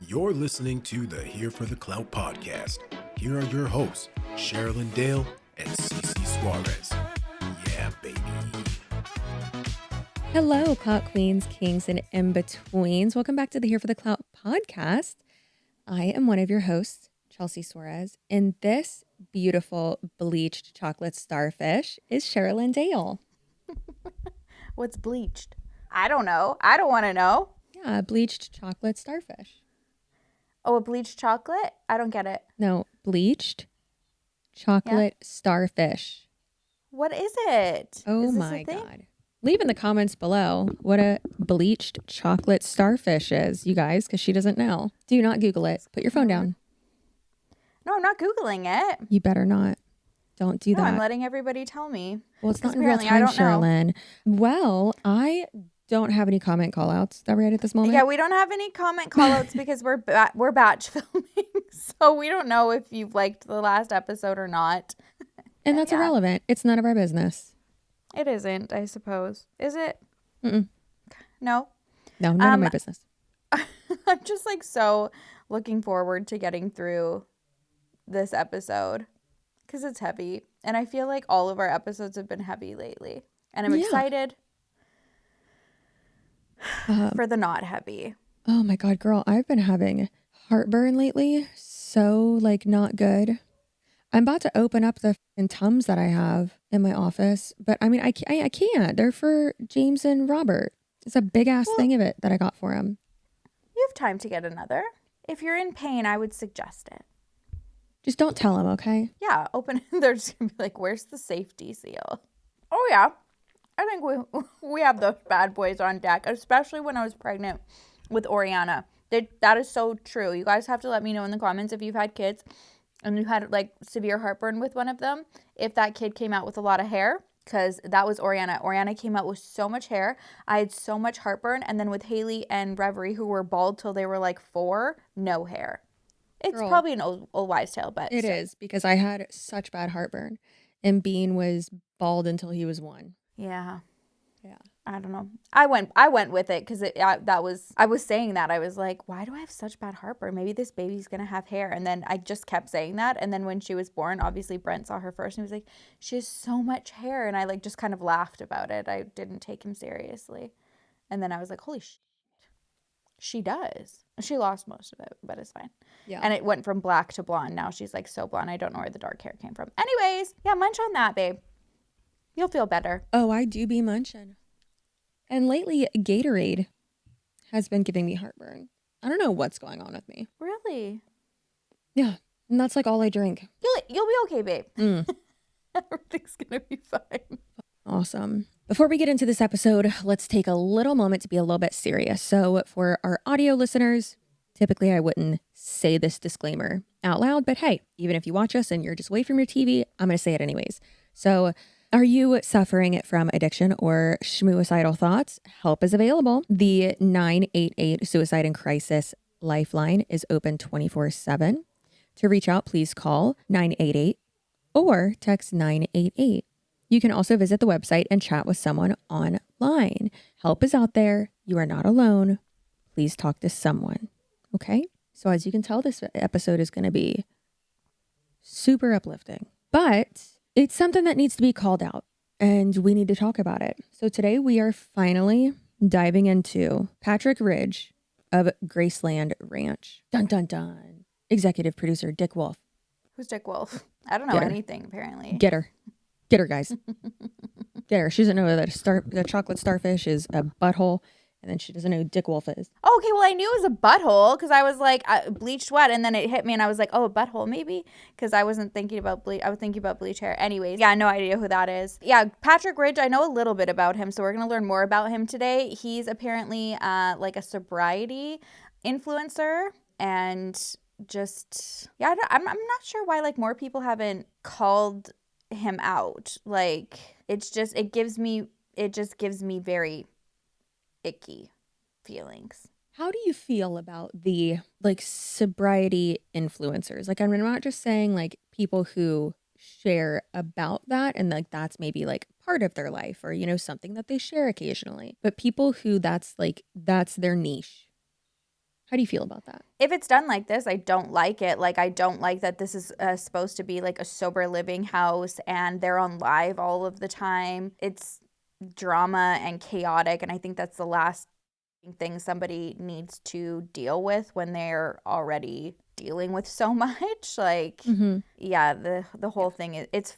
You're listening to the Here for the Clout podcast. Here are your hosts, Sherilyn Dale and Cece Suarez. Yeah, baby. Hello, Clout Queens, Kings, and in-betweens. Welcome back to the Here for the Clout podcast. I am one of your hosts, Chelsea Suarez, and this beautiful bleached chocolate starfish is Sherilyn Dale. What's bleached? I don't know. I don't want to know. Yeah, bleached chocolate starfish. Oh, a bleached chocolate? I don't get it. No, bleached chocolate starfish. What is it? Oh Is this my a thing? God. Leave in the comments below what a bleached chocolate starfish is, you guys, because she doesn't know. Do not Google it. Put your phone down. No, I'm not Googling it. You better not. Don't do No, that. I'm letting everybody tell me. Well, it's not in apparently real I time, don't know. Sherilyn. Well, I don't have any comment call-outs that we're at this moment. Yeah, we don't have any comment callouts because we're batch filming, so we don't know if you've liked the last episode or not. And that's irrelevant. It's none of our business. It isn't, I suppose. Is it? Mm-mm. No? No, none of my business. I'm just like so looking forward to getting through this episode because it's heavy. And I feel like all of our episodes have been heavy lately. And I'm excited for the not heavy. Oh my God, girl. I've been having heartburn lately. So not good. I'm about to open up the Tums that I have in my office. But I mean, I can't. They're for James and Robert. It's a big ass thing of it that I got for him. You have time to get another. If you're in pain, I would suggest it. Just don't tell him, okay? Yeah, open. They're just going to be like, where's the safety seal? Oh, yeah. I think we have those bad boys on deck, especially when I was pregnant with Oriana. That is so true. You guys have to let me know in the comments if you've had kids and you had severe heartburn with one of them, if that kid came out with a lot of hair, because that was Oriana. Oriana came out with so much hair. I had so much heartburn. And then with Haley and Reverie, who were bald till they were 4, no hair. It's probably an old wives' tale, but it is, because I had such bad heartburn, and Bean was bald until he was 1. Yeah. Yeah. I don't know. I went with it because I was saying that. I was like, why do I have such bad heartburn? Maybe this baby's going to have hair. And then I just kept saying that. And then when she was born, obviously Brent saw her first and he was like, she has so much hair. And I just kind of laughed about it. I didn't take him seriously. And then I was like, holy shit. She does. She lost most of it, but it's fine. Yeah. And it went from black to blonde. Now she's so blonde. I don't know where the dark hair came from. Anyways, yeah, munch on that, babe. You'll feel better. Oh, I do be munching. And lately, Gatorade has been giving me heartburn. I don't know what's going on with me. Really? Yeah. And that's all I drink. You'll be okay, babe. Everything's going to be fine. Awesome. Before we get into this episode, let's take a little moment to be a little bit serious. So for our audio listeners, typically I wouldn't say this disclaimer out loud, but hey, even if you watch us and you're just away from your TV, I'm going to say it anyways. So are you suffering from addiction or schmooicidal thoughts? Help is available. The 988 Suicide and Crisis Lifeline is open 24/7. To reach out, please call 988 or text 988. You can also visit the website and chat with someone online. Help is out there. You are not alone. Please talk to someone. Okay? So as you can tell, this episode is going to be super uplifting. But it's something that needs to be called out, and we need to talk about it. So today we are finally diving into Patrick Ridge of Graceland Ranch. Dun, dun, dun. Executive producer Dick Wolf. Who's Dick Wolf? I don't know anything, apparently. Get her. Get her, guys. Get her. She doesn't know that the chocolate starfish is a butthole, and then she doesn't know who Dick Wolf is. Oh, okay, well, I knew it was a butthole because I was bleached wet, and then it hit me, and I was like, oh, a butthole, maybe? Because I wasn't thinking about bleach. I was thinking about bleach hair. Anyways, yeah, no idea who that is. Yeah, Patrick Ridge, I know a little bit about him, so we're going to learn more about him today. He's apparently a sobriety influencer, and just, yeah, I'm not sure why, more people haven't called him out. It just gives me very icky feelings. How do you feel about the sobriety influencers? I'm not just saying people who share about that and that's maybe part of their life or something that they share occasionally, but people who that's their niche. How do you feel about that? If it's done like this, I don't like it. Like, I don't like that this is supposed to be like a sober living house and they're on live all of the time. It's drama and chaotic, and I think that's the last thing somebody needs to deal with when they're already dealing with so much. Like, yeah, the whole thing is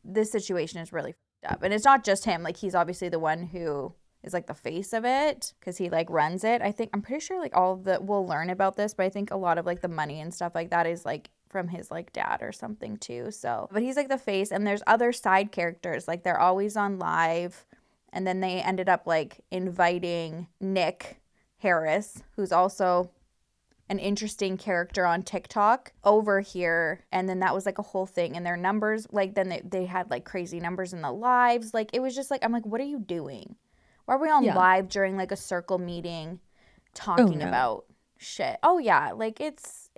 this situation is really fucked up, and it's not just him. Like, he's obviously the one who is like the face of it because he like runs it. I'm pretty sure like all of the, we'll learn about this, but I think a lot of like the money and stuff like that is like from his like dad or something too. So, but he's like the face, and there's other side characters, like they're always on live. And then they ended up like inviting Nick Harris, who's also an interesting character on TikTok, over here. And then that was like a whole thing. And their numbers, like then they had like crazy numbers in the lives. Like it was just like, I'm like, what are you doing? Why are we on live during like a circle meeting talking about shit? Oh yeah, like it's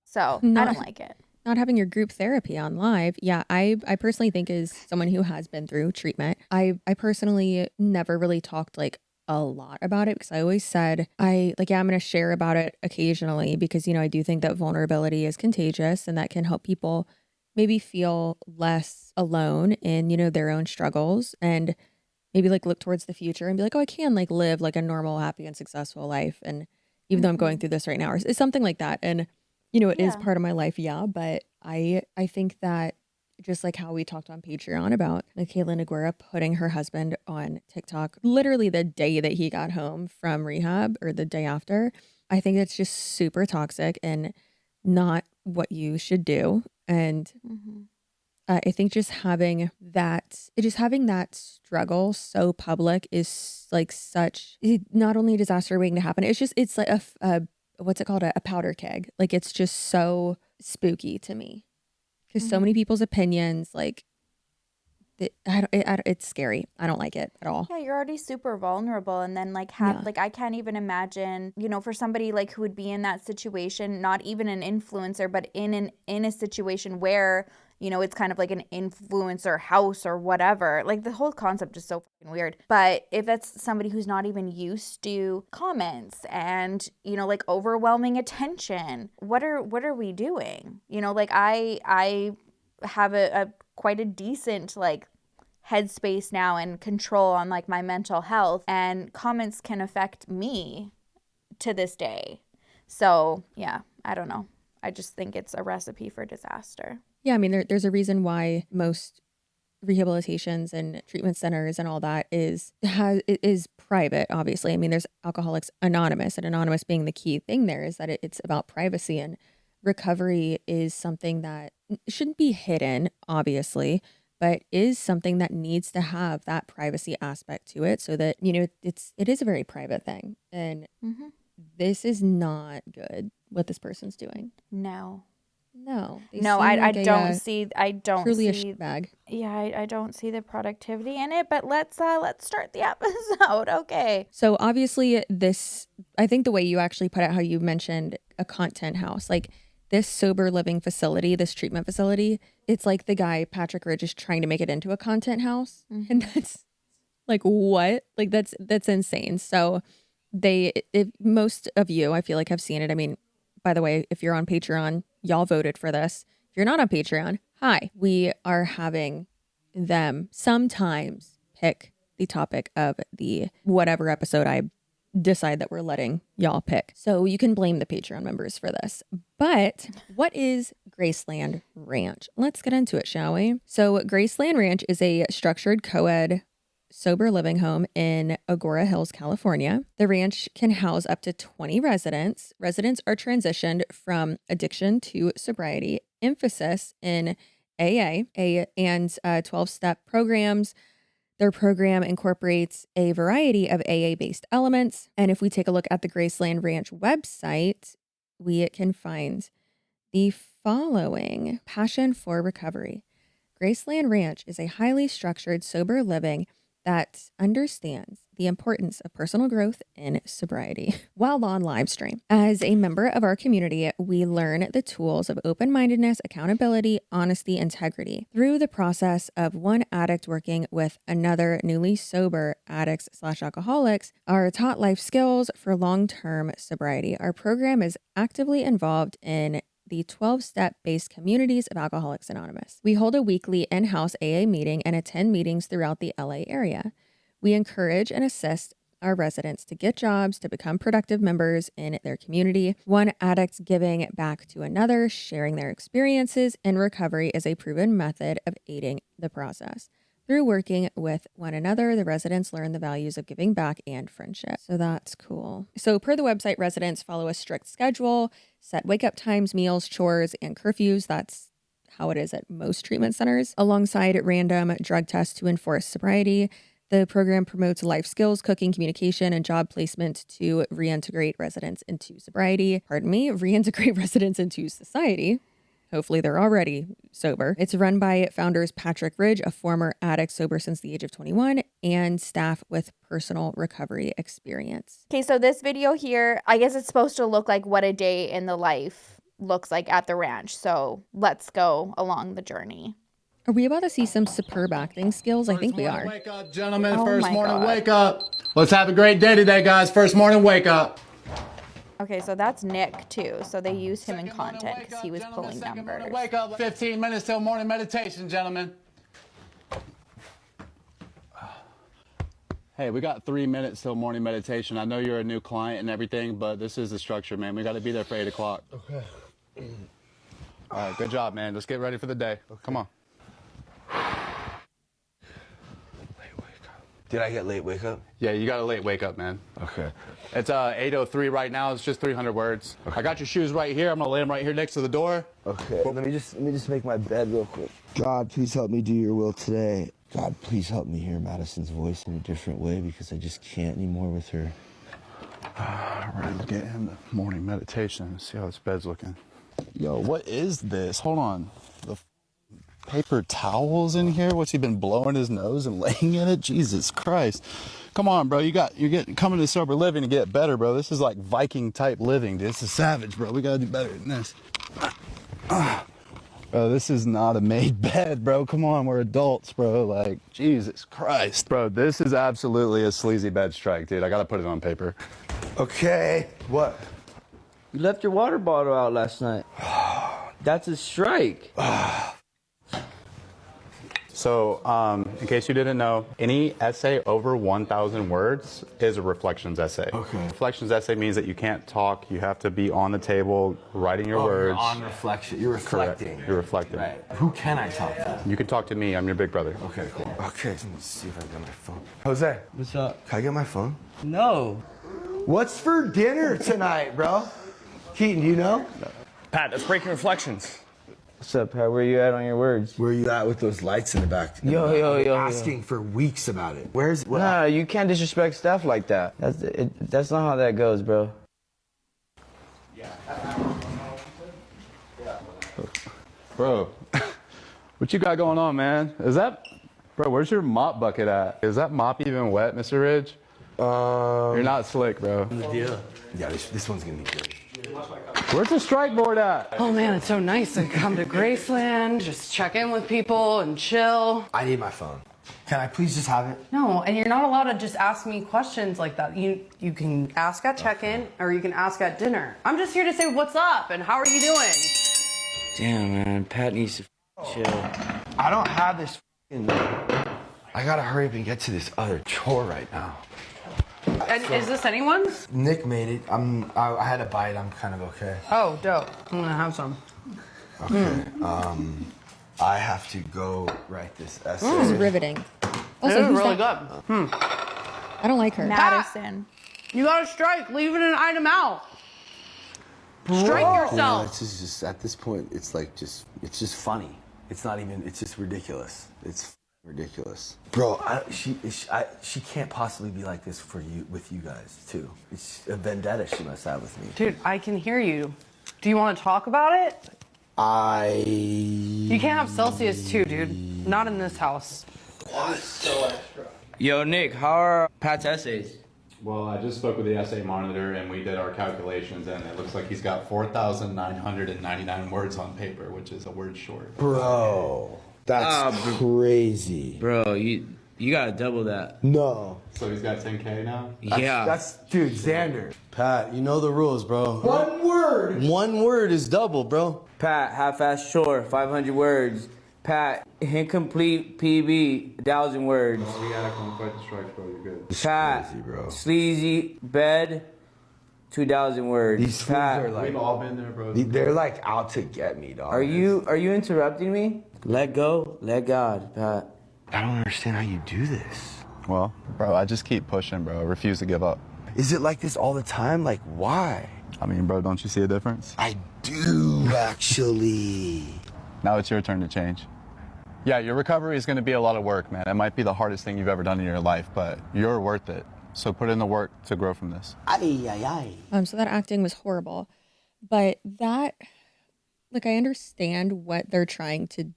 so I don't like it. Not having your group therapy on live. Yeah, I personally think, as someone who has been through treatment, I personally never really talked like a lot about it, because I always said I'm going to share about it occasionally because, I do think that vulnerability is contagious and that can help people maybe feel less alone in, their own struggles, and maybe like look towards the future and be like, oh, I can like live like a normal, happy and successful life. And even though I'm going through this right now, or something like that. And it is part of my life, but I think that just like how we talked on Patreon about Michaela Neguera putting her husband on TikTok literally the day that he got home from rehab, or the day after, I think it's just super toxic and not what you should do. And I think just having that struggle so public is like not only a disaster waiting to happen, it's like a what's it called? A powder keg. Like, it's just so spooky to me because so many people's opinions, like, it's scary. I don't like it at all. Yeah, you're already super vulnerable, and then like like I can't even imagine, for somebody like who would be in that situation, not even an influencer, but in a situation where it's kind of like an influencer house or whatever. Like, the whole concept is so fucking weird. But if that's somebody who's not even used to comments and, like overwhelming attention, what are we doing? Like I have a quite a decent like headspace now and control on like my mental health, and comments can affect me to this day. So yeah, I don't know. I just think it's a recipe for disaster. Yeah, I mean, there's a reason why most rehabilitations and treatment centers and all that is private, obviously. I mean, there's Alcoholics Anonymous, and Anonymous being the key thing there is that it's about privacy, and recovery is something that shouldn't be hidden, obviously, but is something that needs to have that privacy aspect to it, so that, it is a very private thing. And this is not good what this person's doing. No, I don't see a shitbag. Yeah, I don't see the productivity in it, but let's start the episode. Okay. So obviously I think the way you actually put it, how you mentioned a content house, like this sober living facility, this treatment facility, it's like the guy, Patrick Ridge, is trying to make it into a content house. And that's like, what? Like, that's insane. So if most of you, I feel like, have seen it. I mean, by the way, if you're on Patreon, y'all voted for this. If you're not on Patreon, hi. We are having them sometimes pick the topic of the whatever episode I decide that we're letting y'all pick. So you can blame the Patreon members for this. But what is Graceland Ranch? Let's get into it, shall we? So Graceland Ranch is a structured co-ed sober living home in Agora Hills, California. The ranch can house up to 20 residents. Residents are transitioned from addiction to sobriety, emphasis in AA and 12-step programs. Their program incorporates a variety of AA-based elements. And if we take a look at the Graceland Ranch website, we can find the following: passion for recovery. Graceland Ranch is a highly structured, sober living that understands the importance of personal growth in sobriety while on live stream. As a member of our community, we learn the tools of open-mindedness, accountability, honesty, integrity through the process of one addict working with another newly sober addicts/alcoholics are taught life skills for long-term sobriety. Our program is actively involved in the 12-step based communities of Alcoholics Anonymous. We hold a weekly in-house AA meeting and attend meetings throughout the LA area. We encourage and assist our residents to get jobs, to become productive members in their community. One addict giving back to another, sharing their experiences in recovery is a proven method of aiding the process. Through working with one another, the residents learn the values of giving back and friendship. So that's cool. So per the website, residents follow a strict schedule, set wake-up times, meals, chores, and curfews. That's how it is at most treatment centers, alongside random drug tests to enforce sobriety. The program promotes life skills, cooking, communication, and job placement to reintegrate residents into reintegrate residents into society. Hopefully they're already sober. It's run by founders Patrick Ridge, a former addict sober since the age of 21, and staff with personal recovery experience. Okay, so this video here, I guess it's supposed to look like what a day in the life looks like at the ranch. So let's go along the journey. Are we about to see some superb acting skills? I think we are. Wake up, gentlemen. Oh First my morning God. wake up. Let's have a great day today, guys. First morning wake up. Okay, so that's Nick too. So they used him in content because he was pulling numbers. Wake up. 15 minutes till morning meditation, gentlemen. Hey, we got 3 minutes till morning meditation. I know you're a new client and everything, but this is the structure, man. We got to be there for 8 o'clock. Okay. All right, good job, man. Let's get ready for the day. Okay. Come on. Did I get late wake up? Yeah, you got a late wake up, man. Okay. It's 8:03 right now. It's just 300 words. Okay. I got your shoes right here. I'm gonna lay them right here next to the door. Okay. Let me just make my bed real quick. God, please help me do your will today. God, please help me hear Madison's voice in a different way because I just can't anymore with her. All right, we'll get him the morning meditation. See how this bed's looking. Yo, what is this? Hold on. The paper towels in here? What's he been blowing his nose and laying in it? Jesus Christ. Come on, bro. You're coming to sober living to get better, bro. This is like Viking type living, dude. This is savage, bro. We gotta do better than this. Bro, this is not a made bed, bro. Come on, we're adults, bro. Like, Jesus Christ. Bro, this is absolutely a sleazy bed strike, dude. I gotta put it on paper. Okay. What? You left your water bottle out last night. That's a strike. So, in case you didn't know, any essay over 1,000 words is a reflections essay. Okay. Reflections essay means that you can't talk. You have to be on the table writing your words. You're on reflection. You're reflecting. Correct. You're reflecting. Right. Who can I talk to? You can talk to me. I'm your big brother. Okay, cool. Okay, let's see if I get my phone. Jose, What's up? can I get my phone? No. What's for dinner tonight, bro? Keaton, do you know? Pat, that's breaking reflections. What's up, Pat? Where you at on your words? Where are you at with those lights in the back? Yo. Asking for weeks about it. Where's what? Nah, you can't disrespect stuff like that. That's not how that goes, bro. Bro, what you got going on, man? Bro, where's your mop bucket at? Is that mop even wet, Mr. Ridge? You're not slick, bro. Yeah, this one's gonna be good. Where's the strike board at? Oh man, it's so nice to come to Graceland, just check in with people and chill. I need my phone. Can I please just have it? No, and you're not allowed to just ask me questions like that. You can ask at check-in or you can ask at dinner. I'm just here to say what's up and how are you doing? Damn, man. Pat needs to chill. I don't have this. I gotta hurry up and get to this other chore right now. And is this anyone's? Nick made it. I had a bite. I'm kind of okay. Oh, dope. I'm gonna have some. Okay. I have to go write this essay. This is riveting. Also, This is who's really that? good. I don't like her. Madison. You got to strike, leaving an item out. Strike You know, yourself. it's just at this point, it's like it's just funny. It's not even. It's just ridiculous. It's ridiculous, bro. She can't possibly be like this with you guys too. It's a vendetta she must have with me. Dude, I can hear you. Do you want to talk about it? You can't have Celsius too, dude. Not in this house. What? Yo, Nick, how are Pat's essays? Well, I just spoke with the essay monitor and we did our calculations, and it looks like he's got 4,999 words on paper, which is a word short. Bro, that's crazy. Bro, you gotta double that. No. So he's got 10K now? That's dude, Xander. Pat, you know the rules, bro. One word. One word is double, bro. Pat, half-ass short, 500 words. Pat, incomplete PB, 1,000 words. Oh, we gotta come fight the strikes, bro. You're good. Pat, crazy, bro. sleazy bed, 2,000 words. These fools Pat, are like, We've all been there, bro. they're like out to get me, dog. are you interrupting me? Let go, let God, Pat. I don't understand how you do this. Well, bro, I just keep pushing, bro. I refuse to give up. Is it like this all the time? Like, why? I mean, bro, don't you see a difference? I do, actually. Now it's your turn to change. Yeah, your recovery is going to be a lot of work, man. It might be the hardest thing you've ever done in your life, but you're worth it. So put in the work to grow from this. Ay, ay, ay. So that acting was horrible, but that, like, I understand what they're trying to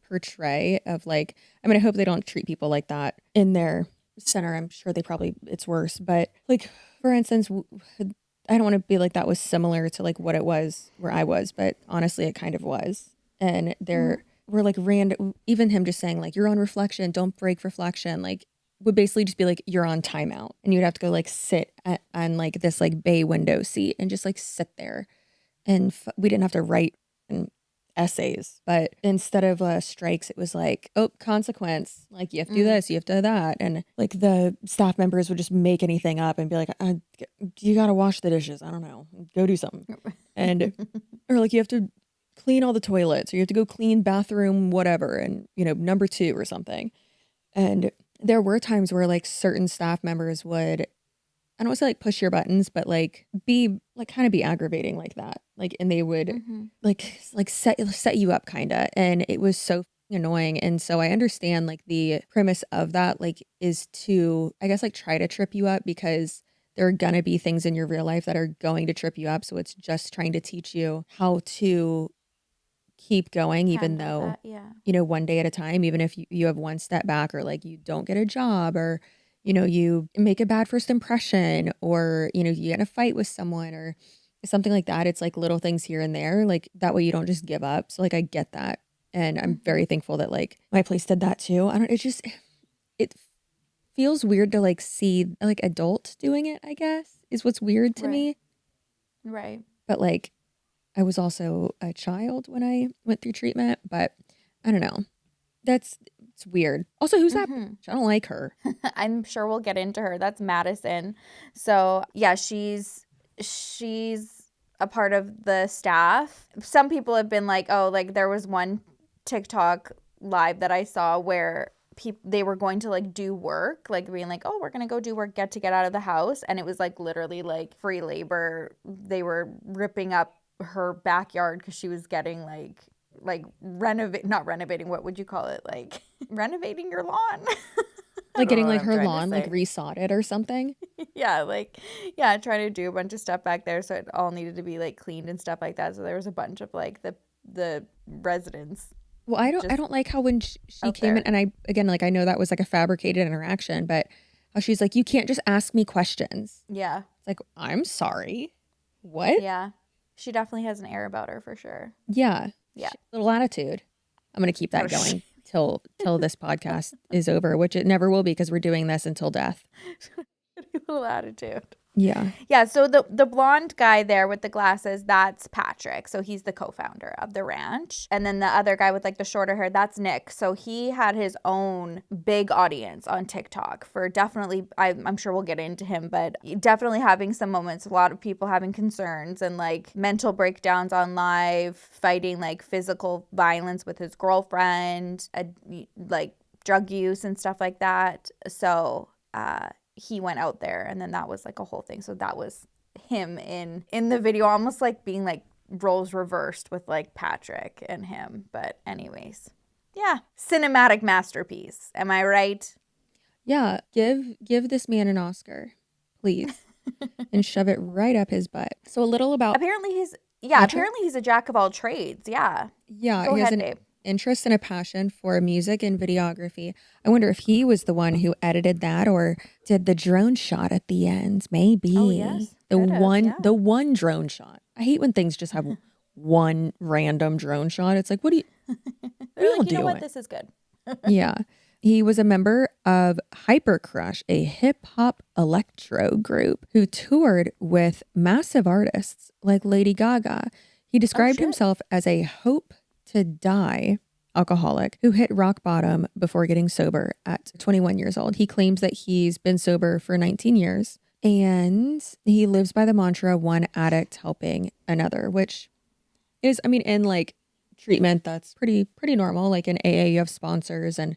portray of, like, I mean, I hope they don't treat people like that in their center. I'm sure it's worse, but, like, for instance, I don't want to be like that was similar to like what it was where I was, but honestly, it kind of was. And we're like random, even him just saying like, you're on reflection, don't break reflection, like would basically just be like, you're on timeout, and you'd have to go like sit on like this like bay window seat and just like sit there. And we didn't have to write essays, but instead of strikes, it was like, oh, consequence, like you have to do this, you have to do that. And like the staff members would just make anything up and be like, you got to wash the dishes, I don't know, go do something. And or like you have to clean all the toilets, or you have to go clean bathroom whatever, and number 2 or something. And there were times where like certain staff members would, I don't want to say like push your buttons, but like be like kind of be aggravating like that. Like, and they would like set you up kind of. And it was so annoying. And so I understand like the premise of that, like, is to, I guess, like try to trip you up, because there are going to be things in your real life that are going to trip you up. So it's just trying to teach you how to keep going, even though, one day at a time, even if you have one step back, or like you don't get a job, or you make a bad first impression, or, you get in a fight with someone or something like that. It's like little things here and there, like that way you don't just give up. So like, I get that. And I'm very thankful that like my place did that too. It feels weird to like see like adults doing it, I guess, is what's weird to me. Right. But like, I was also a child when I went through treatment, but I don't know. It's weird. Also, who's that bitch? I don't like her. I'm sure we'll get into her. That's Madison. So yeah, she's a part of the staff. Some people have been like, oh, like there was one TikTok live that I saw where they were going to like do work, like being like, oh, we're gonna go do work, get out of the house, and it was like literally like free labor. They were ripping up her backyard because she was getting like not renovating, what would you call it, like renovating your lawn. Like getting like her lawn like resodded or something. trying to do a bunch of stuff back there, so it all needed to be like cleaned and stuff like that. So there was a bunch of like the residents. Well, I don't like how when she came in, and I know that was like a fabricated interaction, but how she's like, you can't just ask me questions. Yeah. It's like, I'm sorry. What? Yeah. She definitely has an air about her for sure. Yeah. Yeah. Little attitude. I'm going to keep that going till this podcast is over, which it never will be, because we're doing this until death. Little attitude. Yeah. Yeah. So the blonde guy there with the glasses, that's Patrick. So he's the co-founder of the ranch. And then the other guy with like the shorter hair, that's Nick. So he had his own big audience on TikTok for definitely, I'm sure we'll get into him, but definitely having some moments, a lot of people having concerns and like mental breakdowns on live, fighting like physical violence with his girlfriend, like drug use and stuff like that. So, he went out there, and then that was like a whole thing. So that was him in the video, almost like being like roles reversed with like Patrick and him. But anyways, yeah, cinematic masterpiece. Am I right? Yeah, give this man an Oscar, please, and shove it right up his butt. So a little about apparently he's a jack of all trades. Yeah. Yeah, Go he has ahead, an Dave. interest and a passion for music and videography. I wonder if he was the one who edited that or did the drone shot at the end. Maybe. Oh, yes. The Could've, one yeah. the one drone shot. I hate when things just have one random drone shot. It's like, what are you They're like, you doing? know what? This is good. Yeah. He was a member of Hyper Crush, a hip hop electro group who toured with massive artists like Lady Gaga. He described himself as a hope to die alcoholic who hit rock bottom before getting sober at 21 years old. He claims that he's been sober for 19 years and he lives by the mantra, one addict helping another, which is, I mean, in like treatment, that's pretty normal. Like in AA, you have sponsors and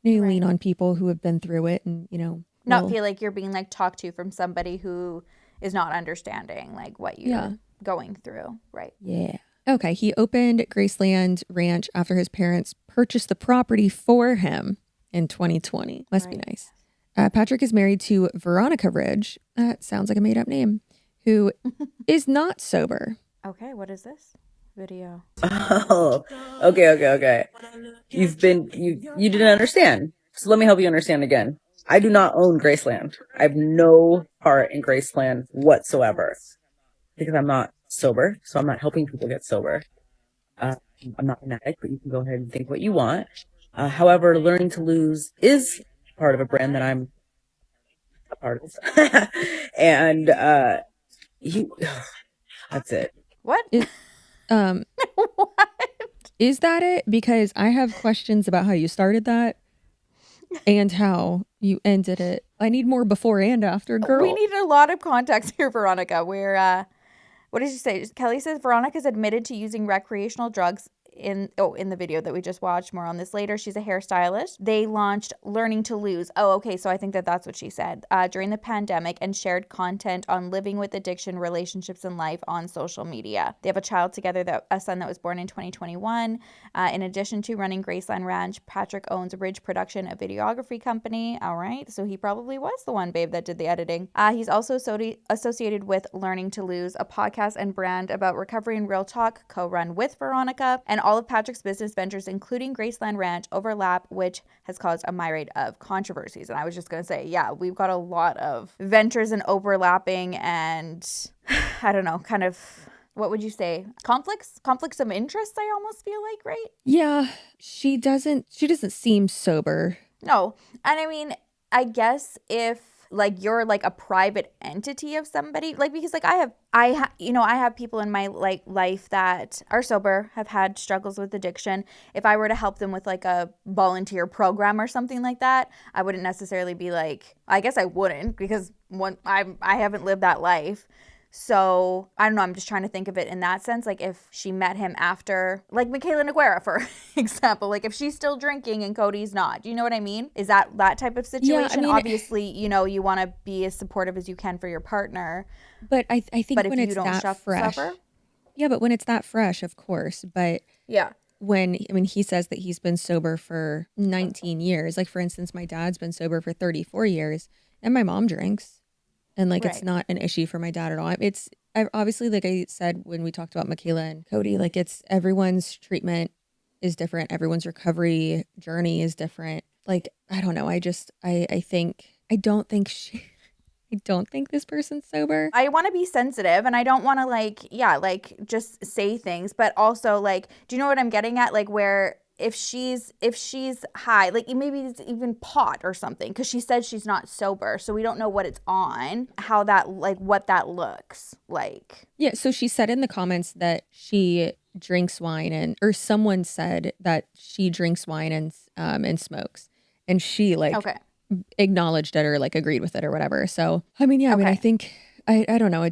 you lean on people who have been through it and, you know. Not feel like you're being like talked to from somebody who is not understanding like what you're going through. Right. Yeah. Okay. He opened Graceland Ranch after his parents purchased the property for him in 2020. Must be nice. Patrick is married to Veronica Ridge. That sounds like a made up name, who is not sober. Okay. What is this video? Oh, okay. You didn't understand. So let me help you understand again. I do not own Graceland. I have no part in Graceland whatsoever because I'm not sober. So I'm not helping people get sober. I'm not an addict, but you can go ahead and think what you want. However, Learning to Lose is part of a brand that I'm a part of. And that's it. What? What? Is that it? Because I have questions about how you started that and how you ended it. I need more before and after, girl. We need a lot of context here, Veronica. What did you say? Kelly says Veronica's admitted to using recreational drugs in the video that we just watched. More on this later. She's a hairstylist. They launched Learning to Lose. Oh, okay. So I think that's what she said during the pandemic and shared content on living with addiction, relationships, and life on social media. They have a child together, a son that was born in 2021. In addition to running Graceland Ranch, Patrick owns Ridge Production, a videography company. All right. So he probably was the one, babe, that did the editing. He's also associated with Learning to Lose, a podcast and brand about recovery and real talk, co-run with Veronica. And all of Patrick's business ventures, including Graceland Ranch, overlap, which has caused a myriad of controversies. And I was just going to say, yeah, we've got a lot of ventures and overlapping and I don't know, kind of, what would you say? Conflicts of interest, I almost feel like, right? Yeah, she doesn't seem sober. No. And I mean, I guess if like you're like a private entity of somebody, like, because like I have people in my like life that are sober, have had struggles with addiction. If I were to help them with like a volunteer program or something like that, I wouldn't necessarily be like, I guess I wouldn't, because I haven't lived that life. So I don't know. I'm just trying to think of it in that sense. Like if she met him after, like Michaela Neguera, for example, like if she's still drinking and Cody's not, do you know what I mean? Is that type of situation? Yeah, I mean, obviously, you know, you want to be as supportive as you can for your partner. But I think when it's that fresh. Suffer? Yeah, but when it's that fresh, of course. But yeah. He says that he's been sober for 19 years. Like, for instance, my dad's been sober for 34 years and my mom drinks. And like, It's not an issue for my dad at all. It's obviously, like I said, when we talked about Michaela and Cody, like everyone's treatment is different. Everyone's recovery journey is different. Like, I don't know. I don't think this person's sober. I want to be sensitive and I don't want to just say things, but also like, do you know what I'm getting at? Like where if she's high, like maybe it's even pot or something, because she said she's not sober, so we don't know what it's on, how that, like what that looks like. Yeah, so she said in the comments that she drinks wine or someone said that she drinks wine and smokes, and she acknowledged it or like agreed with it or whatever. So I mean, yeah, I mean, I think I don't know. I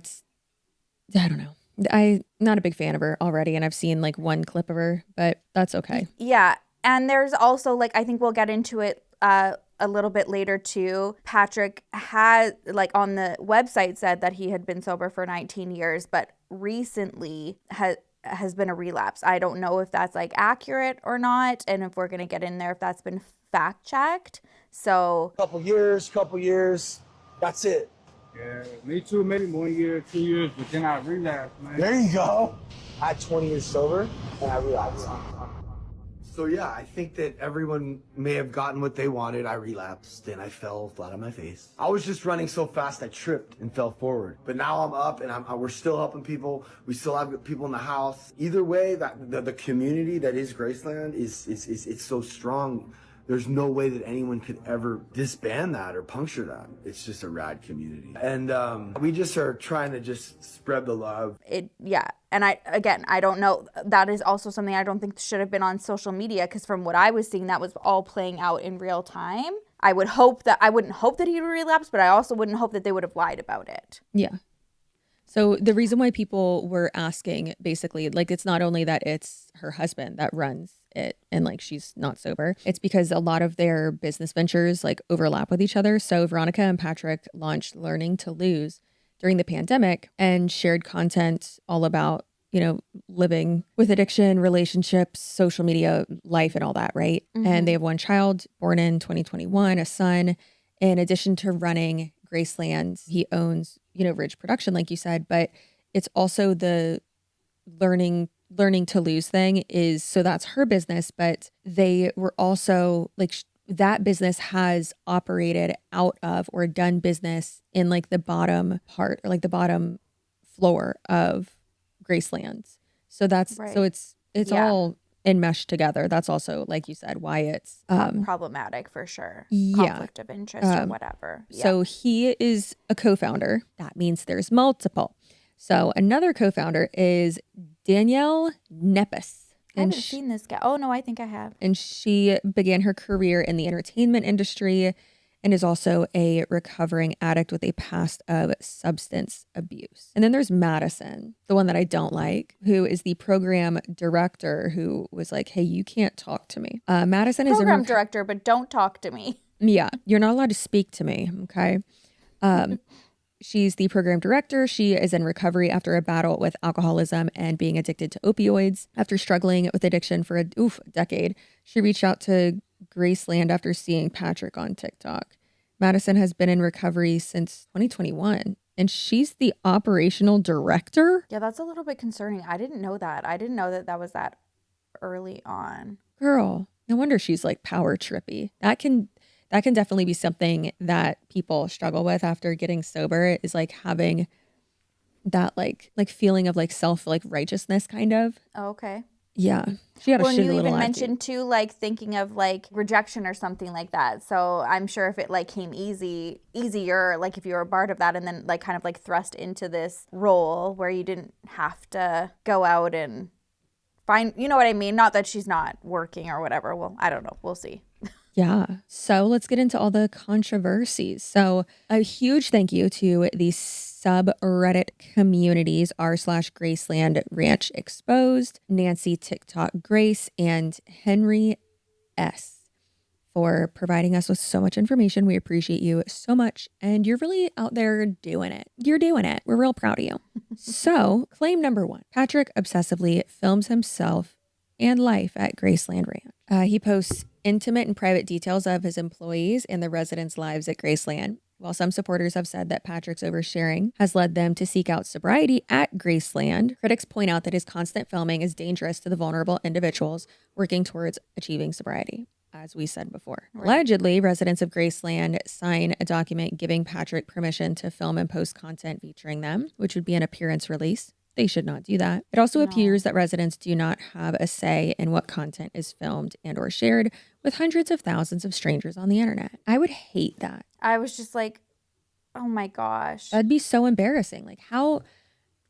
don't know. I'm not a big fan of her already, and I've seen like one clip of her, but that's okay. Yeah, and there's also like, I think we'll get into it a little bit later too. Patrick had like on the website said that he had been sober for 19 years, but recently has been a relapse. I don't know if that's like accurate or not, and if we're gonna get in there if that's been fact checked. So couple years, that's it. Yeah, me too. Maybe 1 year, 2 years, but then I relapsed, man. There you go. I had 20 years sober and I relapsed. So yeah, I think that everyone may have gotten what they wanted. I relapsed and I fell flat on my face. I was just running so fast I tripped and fell forward. But now I'm up and we're still helping people. We still have people in the house. Either way, that the community that is Graceland is it's so strong. There's no way that anyone could ever disband that or puncture that. It's just a rad community. And we just are trying to just spread the love. And I don't know. That is also something I don't think should have been on social media, because from what I was seeing, that was all playing out in real time. I wouldn't hope that he would relapse, but I also wouldn't hope that they would have lied about it. Yeah. So the reason why people were asking, basically, like, it's not only that it's her husband that runs it and like she's not sober, it's because a lot of their business ventures like overlap with each other. So Veronica and Patrick launched Learning to Lose during the pandemic and shared content all about, you know, living with addiction, relationships, social media, life, and all that, right? Mm-hmm. And they have one child born in 2021, a son. In addition to running Graceland, he owns, you know, Ridge Production, like you said, but it's also the learning to lose thing is, so that's her business, but they were also like, that business has operated out of or done business in like the bottom part or like the bottom floor of Graceland. So that's, right. So it's all enmeshed together. That's also, like you said, why it's problematic for sure. Yeah. Conflict of interest or whatever. Yeah. So he is a co-founder. That means there's multiple. So another co-founder is Danielle Nepes. I haven't seen this guy. Oh, no, I think I have. And she began her career in the entertainment industry and is also a recovering addict with a past of substance abuse. And then there's Madison, the one that I don't like, who is the program director, who was like, hey, you can't talk to me. Madison is a program director, but don't talk to me. Yeah, you're not allowed to speak to me, okay? She's the program director. She is in recovery after a battle with alcoholism and being addicted to opioids. After struggling with addiction for a decade, she reached out to Graceland after seeing Patrick on TikTok. Madison has been in recovery since 2021, and she's the operational director. Yeah, that's a little bit concerning. I didn't know that. I didn't know that was that early on. Girl, no wonder she's like power trippy. That can definitely be something that people struggle with after getting sober, is like having that like feeling of like self like righteousness kind of. Oh, okay. Yeah. She had a shitty little you even attitude. mentioned too, like thinking of like rejection or something like that. So I'm sure if it like came easier, like if you were a part of that and then like kind of like thrust into this role where you didn't have to go out and find, you know what I mean? Not that she's not working or whatever. Well, I don't know. We'll see. Yeah. So let's get into all the controversies. So a huge thank you to the subreddit communities r/Graceland Ranch Exposed, Nancy TikTok Grace, and Henry S. for providing us with so much information. We appreciate you so much. And you're really out there doing it. You're doing it. We're real proud of you. So claim number 1, Patrick obsessively films himself and life at Graceland Ranch. He posts intimate and private details of his employees and the residents' lives at Graceland. While some supporters have said that Patrick's oversharing has led them to seek out sobriety at Graceland, critics point out that his constant filming is dangerous to the vulnerable individuals working towards achieving sobriety, as we said before. Right. Allegedly, residents of Graceland sign a document giving Patrick permission to film and post content featuring them, which would be an appearance release. They should not do that. It also appears that residents do not have a say in what content is filmed and or shared with hundreds of thousands of strangers on the internet. I would hate that. I was just like, oh my gosh. That'd be so embarrassing. Like how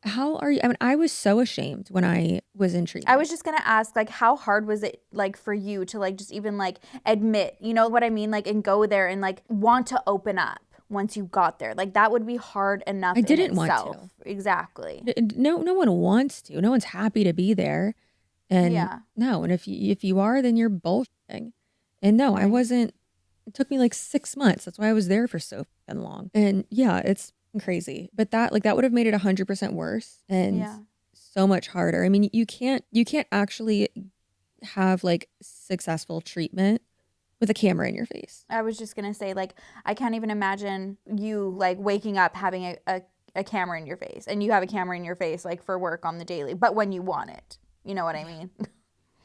are you? I mean, I was so ashamed when I was in treatment. I was just going to ask, like, how hard was it, like, for you to, like, just even, like, admit, you know what I mean? Like, and go there and, like, want to open up once you got there. Like, that would be hard enough. I didn't want to. Exactly. No one wants to. No one's happy to be there. And no, and if you are, then you're bullshitting. And no, I wasn't. It took me like 6 months. That's why I was there for so fucking long. And yeah, it's crazy. But that would have made it 100% worse and so much harder. I mean, you can't actually have like successful treatment with a camera in your face. I was just going to say, like, I can't even imagine you, like, waking up having a camera in your face. And you have a camera in your face, like, for work on the daily. But when you want it. You know what I mean?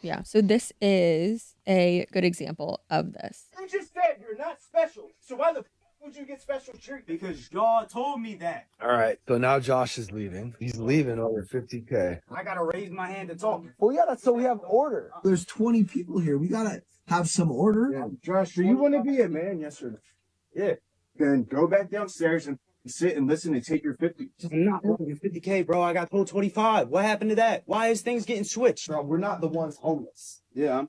Yeah. So this is a good example of this. You just said you're not special. So why the would you get special treatment? Because y'all told me that. All right, so now Josh is leaving. He's leaving over 50K. I gotta raise my hand to talk. Well, yeah, that's so we have order. There's 20 people here. We gotta have some order. Yeah. Josh, do you want to be a man? Yes or no? Yeah. Then go back downstairs and sit and listen and take your 50. I'm not working 50K, bro. I got told 25. What happened to that? Why is things getting switched? Bro, we're not the ones homeless. Yeah.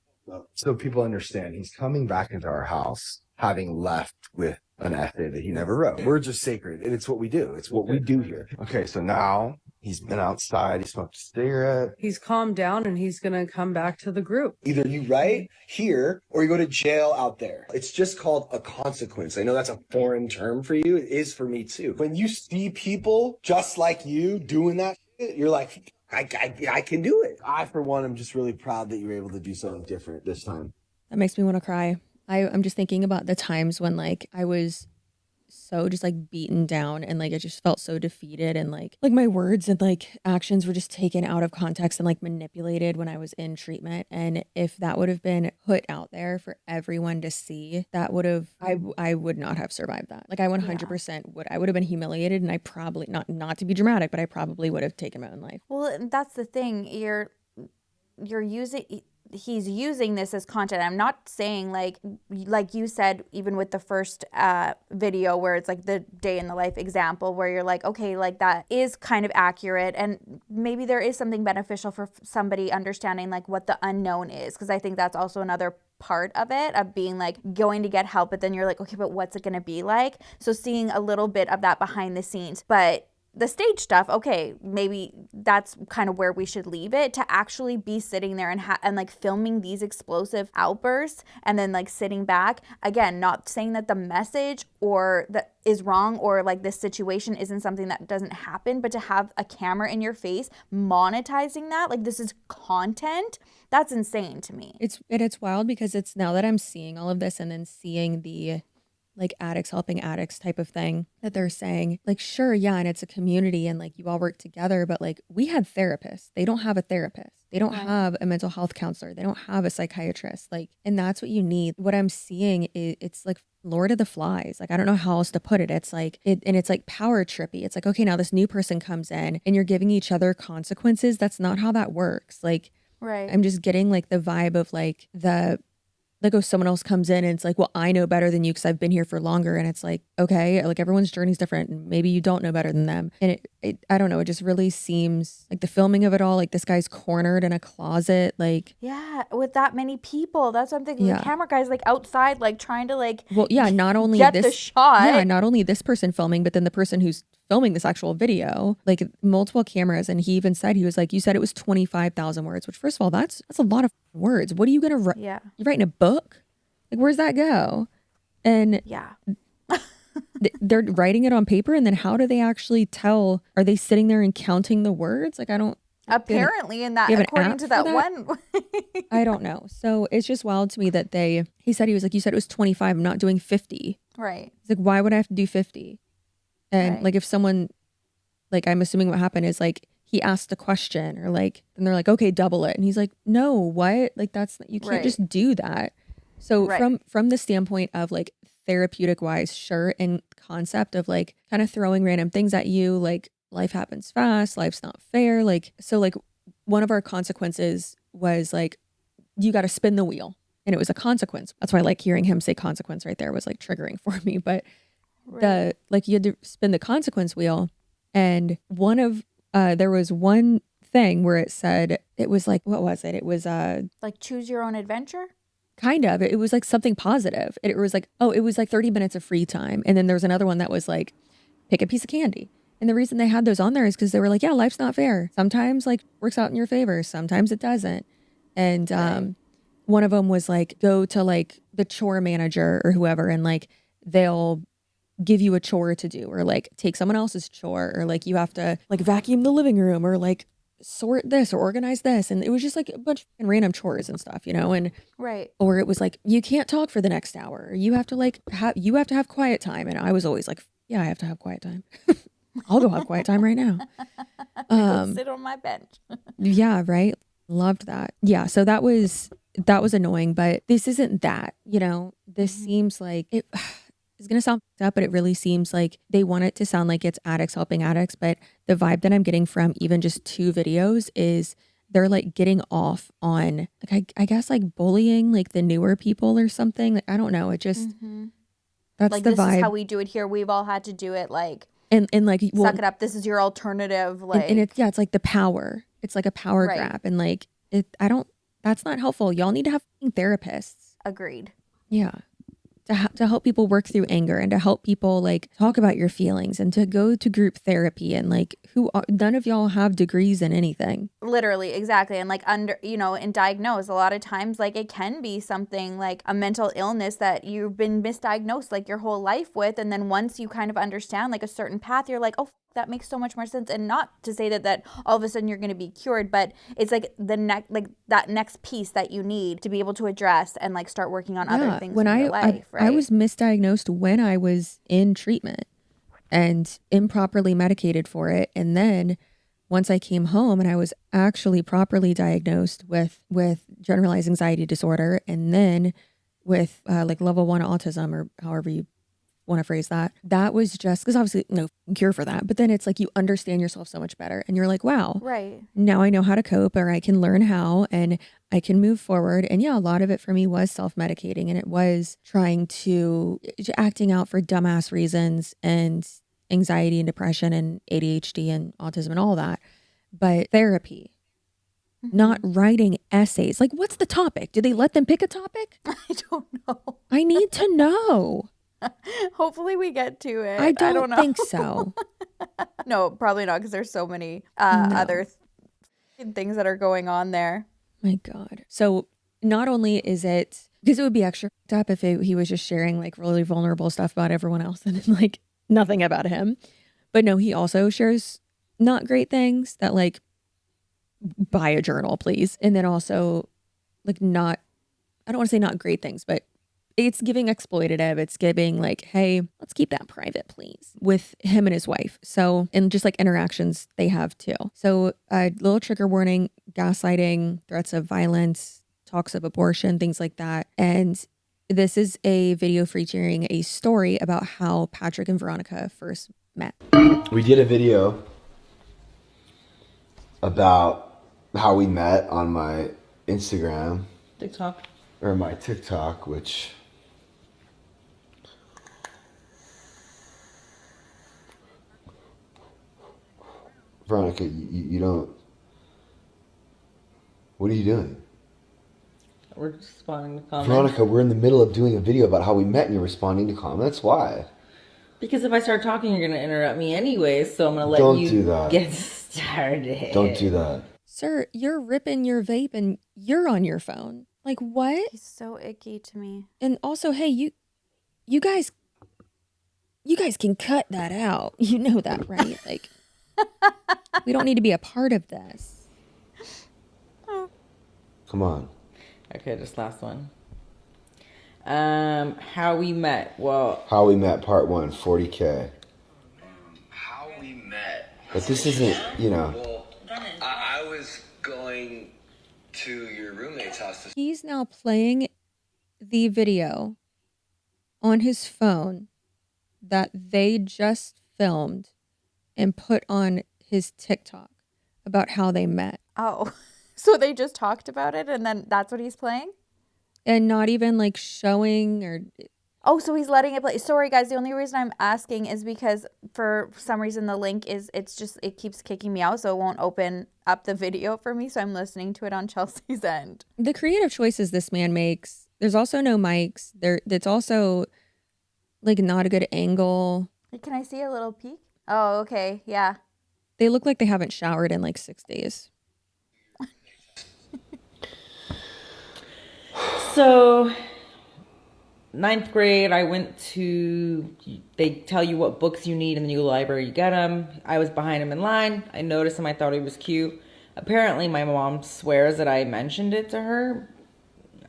So people understand he's coming back into our house having left with an essay that he never wrote. We're just sacred, and it's what we do. It's what we do here. Okay, so now he's been outside. He smoked a cigarette. He's calmed down and he's going to come back to the group. Either you write here or you go to jail out there. It's just called a consequence. I know that's a foreign term for you. It is for me too. When you see people just like you doing that shit, you're like, I can do it. I, for one, am just really proud that you were able to do something different this time. That makes me want to cry. I'm just thinking about the times when like I was so just like beaten down and like I just felt so defeated and like my words and like actions were just taken out of context and like manipulated when I was in treatment. And if that would have been put out there for everyone to see, that would have I would not have survived that. Like I 100% would. I would have been humiliated, and I probably not to be dramatic, but I probably would have taken my own life. Well, and that's the thing. He's using this as content. I'm not saying like you said, even with the first video where it's like the day in the life example where you're like, okay, like that is kind of accurate. And maybe there is something beneficial for somebody understanding like what the unknown is. Cause I think that's also another part of it, of being like going to get help, but then you're like, okay, but what's it going to be like? So seeing a little bit of that behind the scenes, but the stage stuff, okay, maybe that's kind of where we should leave it, to actually be sitting there and like filming these explosive outbursts and then like sitting back. Again, not saying that the message or that is wrong or like this situation isn't something that doesn't happen, but to have a camera in your face monetizing that, like this is content, that's insane to me. It's wild because it's now that I'm seeing all of this and then seeing the like addicts helping addicts type of thing that they're saying, like, sure, yeah, and it's a community and like you all work together, but like we had therapists. They don't have a therapist. They don't have a mental health counselor. They don't have a psychiatrist. Like, and that's what you need. What I'm seeing is it's like Lord of the Flies. Like, I don't know how else to put it. It's like and it's like power trippy. It's like, okay, now this new person comes in and you're giving each other consequences. That's not how that works. Like, right. I'm just getting like the vibe of like oh, someone else comes in and it's like, well, I know better than you because I've been here for longer. And it's like, okay, like everyone's journey is different and maybe you don't know better than them. And I don't know, it just really seems like the filming of it all, like this guy's cornered in a closet, like. Yeah, with that many people. That's what I'm thinking. The camera guy's like outside, like trying to like not only get the shot. Yeah, not only this person filming, but then the person who's filming this actual video, like multiple cameras. And he even said, he was like, you said it was 25,000 words, which first of all, that's a lot of words. What are you going to write? Yeah. You're writing a book? Like, where's that go? And yeah, they're writing it on paper. And then how do they actually tell? Are they sitting there and counting the words? Like, I don't. Apparently in that, according to that one. I don't know. So it's just wild to me that he said, he was like, you said it was 25. I'm not doing 50. Right. It's like, why would I have to do 50? And like, if someone, like, I'm assuming what happened is like, he asked a question or like, and they're like, okay, double it. And he's like, no, what? Like, you can't just do that. So from the standpoint of like therapeutic wise, sure. And concept of like kind of throwing random things at you, like life happens fast, life's not fair. Like, so like one of our consequences was like, you got to spin the wheel. And it was a consequence. That's why I like hearing him say consequence right there was like triggering for me. But you had to spin the consequence wheel. And there was one thing where it said, it was like, what was it? It was like choose your own adventure. Kind of. It was like something positive. It was like, oh, it was like 30 minutes of free time. And then there was another one that was like, pick a piece of candy. And the reason they had those on there is because they were like, yeah, life's not fair. Sometimes like works out in your favor. Sometimes it doesn't. And one of them was like, go to like the chore manager or whoever, and like they'll give you a chore to do, or like take someone else's chore, or like you have to like vacuum the living room, or like sort this or organize this. And it was just like a bunch of random chores and stuff, you know? And or it was like, you can't talk for the next hour. You have to like have quiet time. And I was always like, yeah, I have to have quiet time. I'll go have quiet time right now. Go sit on my bench. Yeah, right. Loved that. Yeah, so that was annoying, but this isn't that, you know. This seems like it it's going to sound fucked up, but it really seems like they want it to sound like it's addicts helping addicts, but the vibe that I'm getting from even just 2 videos is they're like getting off on like I guess like bullying like the newer people or something. Like, I don't know. It just that's Like, the this vibe. is how we do it here. We've all had to do it. Like, and like suck it up. This is your alternative. Like, and it's it's like the power. It's like a power Right. grab, and like that's not helpful. Y'all need to have therapists. Agreed. Yeah. To help people work through anger and to help people like talk about your feelings and to go to group therapy and like none of y'all have degrees in anything. Literally, exactly. And like and diagnose a lot of times, like it can be something like a mental illness that you've been misdiagnosed like your whole life with. And then once you kind of understand like a certain path, you're like, oh, that makes so much more sense. And not to say that all of a sudden you're going to be cured, but it's like that next piece that you need to be able to address and like start working on other things in your life. Right? I was misdiagnosed when I was in treatment and improperly medicated for it. And then once I came home and I was actually properly diagnosed with generalized anxiety disorder and then with like level 1 autism or however you want to phrase that was just because obviously no cure for that. But then it's like you understand yourself so much better and you're like, wow, right. Now I know how to cope or I can learn how and I can move forward. And yeah, a lot of it for me was self-medicating and it was acting out for dumbass reasons and anxiety and depression and ADHD and autism and all that. But therapy, not writing essays. Like, what's the topic? Do they let them pick a topic? I don't know. I need to know. Hopefully we get to it. I don't know. think so. No, probably not, because there's so many other things that are going on there. My God. So not only is it, because it would be extra fucked up if he was just sharing like really vulnerable stuff about everyone else and then like nothing about him. But no, he also shares not great things that like, buy a journal, please. And then also like I don't want to say not great things, but it's giving exploitative. It's giving like, hey, let's keep that private, please, with him and his wife. So, and just like interactions they have too. So a little trigger warning, gaslighting, threats of violence, talks of abortion, things like that. And this is a video featuring a story about how Patrick and Veronica first met. We did a video about how we met on my Instagram. TikTok. Or my TikTok, which... Veronica, you don't... What are you doing? We're responding to comments. Veronica, we're in the middle of doing a video about how we met and you're responding to comments. Why? Because if I start talking, you're going to interrupt me anyway, so I'm going to let you get started. Don't do that. Sir, you're ripping your vape and you're on your phone. Like, what? He's so icky to me. And also, hey, you guys can cut that out. You know that, right? Like, we don't need to be a part of this. Come on. Okay, this last one. How we met. Well, How we met, part 1, 40K. How we met. But this isn't, you know. Well, I was going to your roommate's house. He's now playing the video on his phone that they just filmed and put on his TikTok about how they met. Oh, so they just talked about it and then that's what he's playing? And not even like showing or... Oh, so he's letting it play. Sorry, guys. The only reason I'm asking is because for some reason the link it keeps kicking me out, so it won't open up the video for me. So I'm listening to it on Chelsea's end. The creative choices this man makes. There's also no mics. It's also like not a good angle. Can I see a little peek? Oh, okay. Yeah. They look like they haven't showered in like 6 days. so 9th grade, they tell you what books you need in the new library, you get them. I was behind him in line. I noticed him. I thought he was cute. Apparently, my mom swears that I mentioned it to her.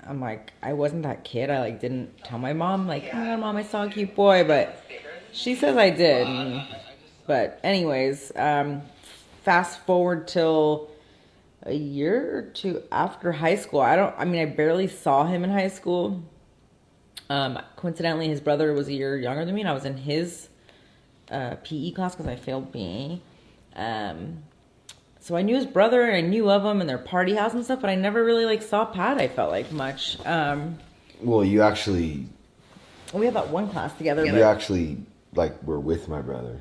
I'm like, I wasn't that kid. I like didn't tell my mom, like, oh my God, Mom, I saw a cute boy. But she says I did. But anyways, fast forward till a year or two after high school. I barely saw him in high school. Coincidentally, his brother was a year younger than me, and I was in his PE class because I failed PE. So I knew his brother, and I knew of him and their party house and stuff, but I never really like saw Pat, I felt like, much. Well, you actually... We had that one class together. You actually, like, were with my brother.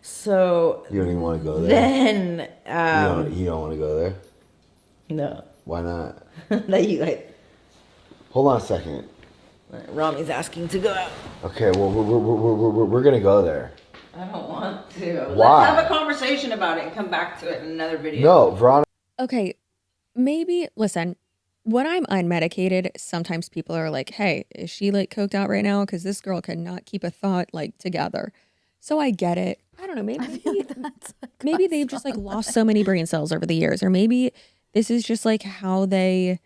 So... You don't even want to go there? Then... you don't want to go there? No. Why not? That you like... Hold on a second. Rami's asking to go out. Okay, well, we're going to go there. I don't want to. Why? Let's have a conversation about it and come back to it in another video. No, Veronica. Okay, maybe, listen, when I'm unmedicated, sometimes people are like, hey, is she like coked out right now? Because this girl cannot keep a thought like together. So I get it. I don't know, maybe they've just like lost so many brain cells over the years, or maybe this is just like how they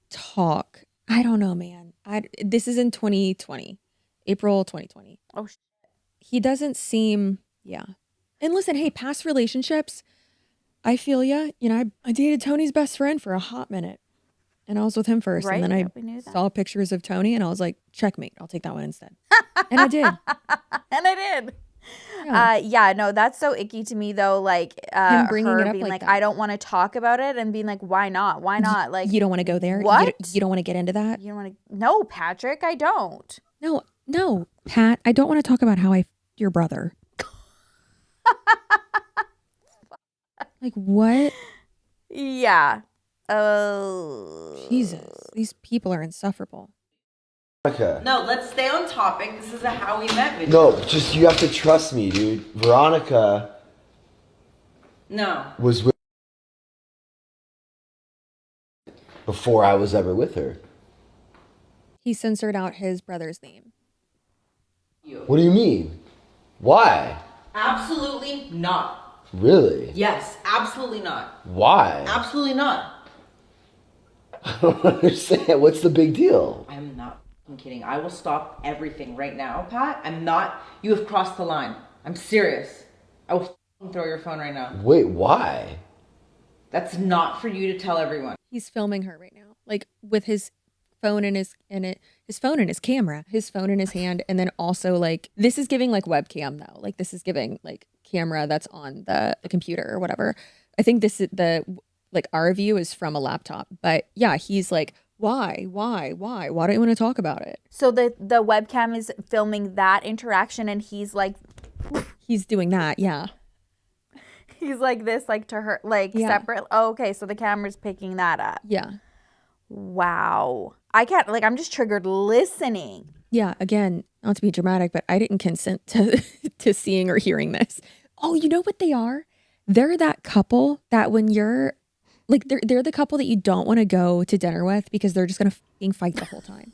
talk. I don't know, man. This is in 2020, April 2020. Oh, he doesn't seem, yeah. And listen, hey, past relationships, I feel ya. You know, I dated Tony's best friend for a hot minute. And I was with him first. Right, And then I saw pictures of Tony and I was like, checkmate. I'll take that one instead. And I did. And I did. Yeah. No, that's so icky to me though. Like Him bringing her it up being like like, that. I don't want to talk about it, and being like, why not? Why not? Like, you don't want to go there? What? You don't want to get into that? You don't want to? No, Patrick, I don't. No, Pat, I don't want to talk about how I f***ed your brother. Like, what? Yeah. Oh. Jesus, these people are insufferable. Veronica. No, let's stay on topic. This is a how we met video. No, just you have to trust me, dude. Veronica No. was with before I was ever with her. He censored out his brother's name. What do you mean? Why? Absolutely not. Really? Yes, absolutely not. Why? Absolutely not. I don't understand. What's the big deal? I'm not kidding. I will stop everything right now, Pat. I'm not. You have crossed the line. I'm serious. I will throw your phone right now. Wait, why? That's not for you to tell everyone. He's filming her right now, like with his phone in his phone in his camera, his phone in his hand, and then also like this is giving like webcam though, like this is giving like camera that's on the computer or whatever. I think this is like our view is from a laptop, but yeah, he's like, why don't you want to talk about it? So the webcam is filming that interaction, and he's like, he's doing that, yeah. He's like this, like to her, like separate. Oh, okay, so the camera's picking that up. Yeah. Wow. I can't, like, I'm just triggered listening. Yeah, again, not to be dramatic, but I didn't consent to seeing or hearing this. Oh, you know what they are? They're that couple that when you're, like, they're the couple that you don't want to go to dinner with because they're just going to fucking fight the whole time.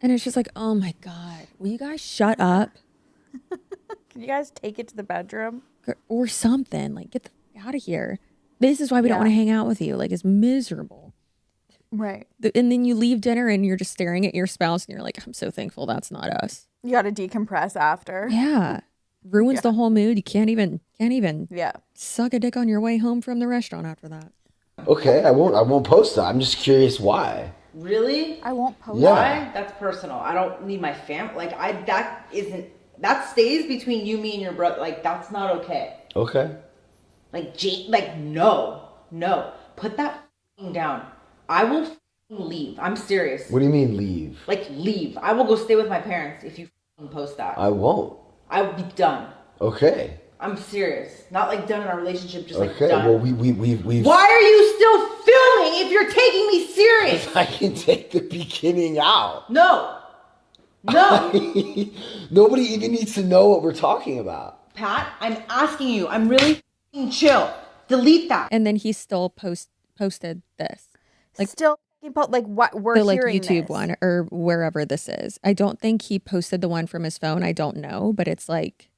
And it's just like, oh my God, will you guys shut up? Can you guys take it to the bedroom? Or something. Like, get the f- out of here. This is why we don't want to hang out with you. Like, it's miserable. Right. And then you leave dinner and you're just staring at your spouse and you're like, I'm so thankful that's not us. You got to decompress after. Yeah. Ruins the whole mood. You can't even suck a dick on your way home from the restaurant after that. Okay, I won't post that. I'm just curious why. Really? I won't post Why? That's personal. I don't need my family. Like, that stays between you, me, and your brother. Like, that's not okay. Okay. Like, no. Put that down. I will leave. I'm serious. What do you mean leave? Like, leave. I will go stay with my parents if you post that. I won't. I will be done. Okay. I'm serious. Not like done in our relationship, just like Okay, done. well, we've... Why are you still filming if you're taking me serious? I can take the beginning out. No. Nobody even needs to know what we're talking about. Pat, I'm asking you. I'm really chill. Delete that. And then he still posted this. Like, still like what we're the like hearing YouTube this. one or wherever this is. I don't think he posted the one from his phone. I don't know, but it's like,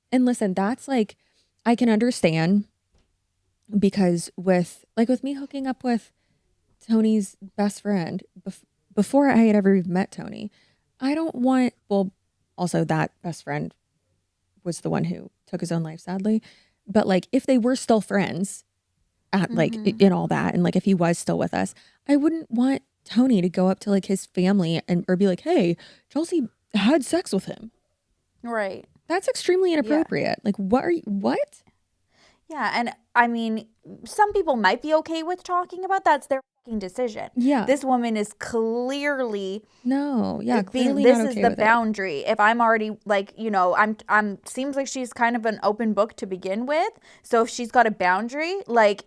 and listen, that's like, I can understand because with me hooking up with Tony's best friend before I had ever met Tony, I don't want, well, also that best friend was the one who took his own life, sadly. But like, if they were still friends at like in all that, and like if he was still with us, I wouldn't want Tony to go up to like his family and or be like, hey, Chelsea had sex with him. Right. That's extremely inappropriate. Like, what? Yeah, and I mean, some people might be okay with talking about that. That's their fucking decision. Yeah. This woman is clearly clearly this not is okay the with it. boundary. If I'm already like, you know, I'm seems like she's kind of an open book to begin with. So if she's got a boundary, like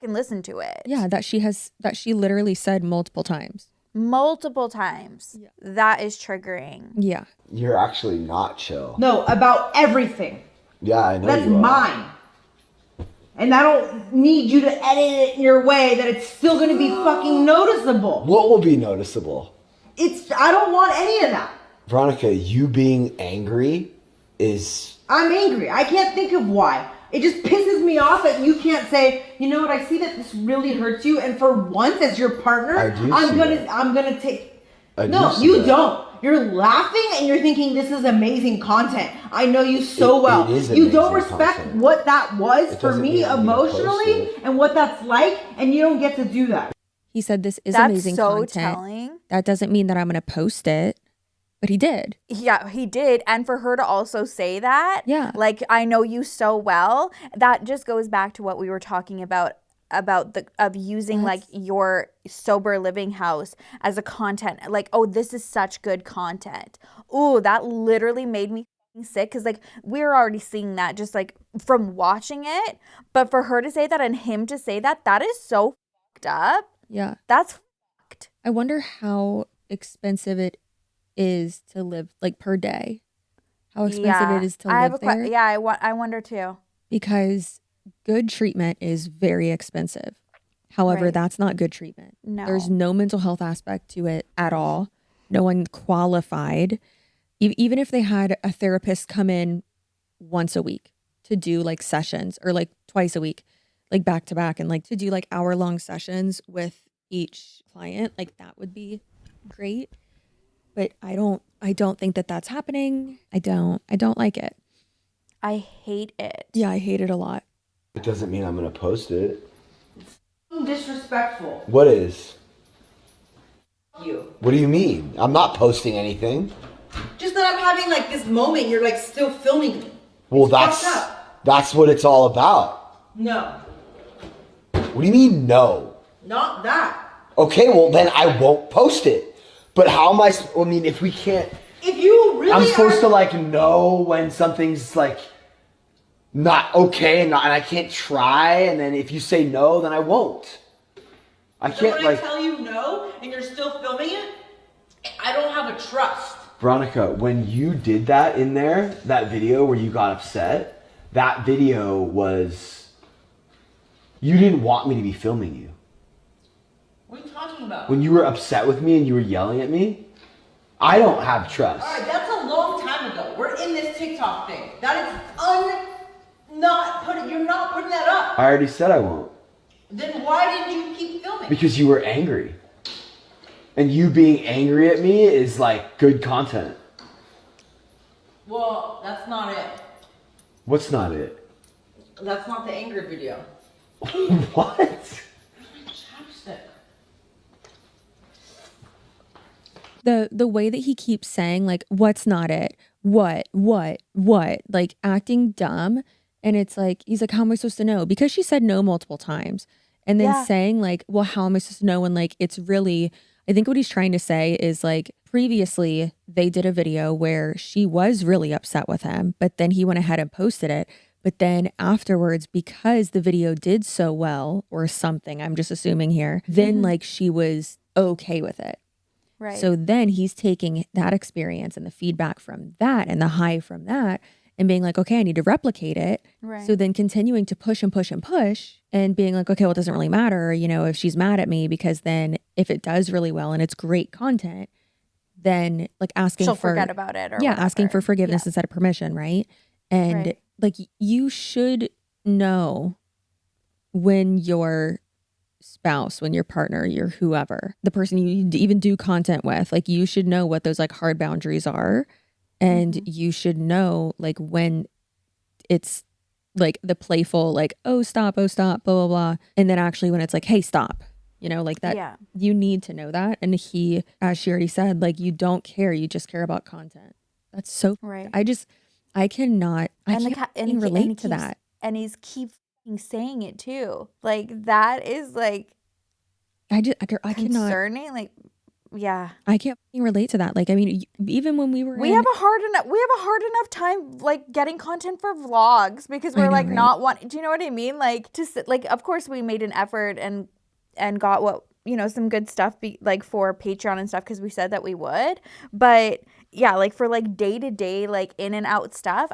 fucking listen to it. Yeah, that she literally said multiple times. Multiple times. Yeah. That is triggering. Yeah. You're actually not chill. No, about everything. Yeah, I know That's you are. mine. And I don't need you to edit it in your way that it's still going to be fucking noticeable. What will be noticeable? I don't want any of that. Veronica, you being angry is... I'm angry. I can't think of why. It just pisses me off that you can't say, you know what, I see that this really hurts you, and for once as your partner, I'm gonna take... No, you don't. You're laughing and you're thinking this is amazing content. I know you so well. You don't respect what that was for me emotionally and what that's like, and you don't get to do that. He said this is That's amazing so content. telling. That doesn't mean that I'm going to post it, but he did. Yeah, he did. And for her to also say that, yeah, like, I know you so well, that just goes back to what we were talking about using like your sober living house as a content, like, oh, this is such good content. Oh, that literally made me sick, because like we're already seeing that just like from watching it, but for her to say that and him to say that, that is so fucked up. Yeah, that's fucked. I wonder how expensive it is to live, like, per day, how expensive it is to live there. I wonder too, because good treatment is very expensive. However, that's not good treatment. No. There's no mental health aspect to it at all. No one qualified. Even if they had a therapist come in once a week to do like sessions, or like twice a week, like back to back, and like to do like hour-long sessions with each client, like that would be great. But I don't think that that's happening. I don't like it. I hate it. Yeah, I hate it a lot. It doesn't mean I'm going to post it. Disrespectful. What is? You. What do you mean? I'm not posting anything. Just that I'm having like this moment, you're like still filming me. Well, that's what it's all about. No. What do you mean, no? Not that. Okay, well then I won't post it. But how am I mean, if we can't... If you really I'm supposed to like know when something's like not okay, and I can't try, and then if you say no, then I won't. I can't when I tell you no and you're still filming it, I don't have a trust. Veronica, when you did that in there, that video where you got upset, that video was... You didn't want me to be filming you. What are you talking about? When you were upset with me and you were yelling at me, I don't have trust. Alright, that's a long time ago. We're in this TikTok thing. That is you're not putting that up. I already said I won't. Then why did you keep filming? Because you were angry. And you being angry at me is like good content. Well, that's not it. What's not it? That's not the anger video. What? The way that he keeps saying like, what's not it? What? Like acting dumb. And it's like, he's like, how am I supposed to know? Because she said no multiple times. And then saying like, well, how am I supposed to know? And like, it's really, I think what he's trying to say is like, previously they did a video where she was really upset with him, but then he went ahead and posted it. But then afterwards, because the video did so well or something, I'm just assuming here, then like she was okay with it. Right. So then he's taking that experience and the feedback from that and the high from that and being like, okay, I need to replicate it. Right. So then continuing to push and push and push and being like, okay, well, it doesn't really matter, you know, if she's mad at me, because then if it does really well and it's great content, then like asking she'll for forget about it or asking for forgiveness instead of permission, right? And like you should know when your spouse, when your partner, your whoever, the person you even do content with, like you should know what those like hard boundaries are. And you should know like when it's like the playful, like, oh, stop, blah, blah, blah. And then actually when it's like, hey, stop, you know, like that, Yeah. you need to know that. And he, as she already said, like, you don't care. You just care about content. That's so, Right. I cannot, I can't and relate to that. And he's keep saying it too. Like, that is like, I cannot, concerning. Like, yeah. I can't relate to that. Like, I mean, even when we were We have a hard enough time like getting content for vlogs because we're like not want. Do you know what I mean? Like like of course we made an effort and got what, you know, some good stuff like for Patreon and stuff because we said that we would. But yeah, like for like day to day like in and out stuff,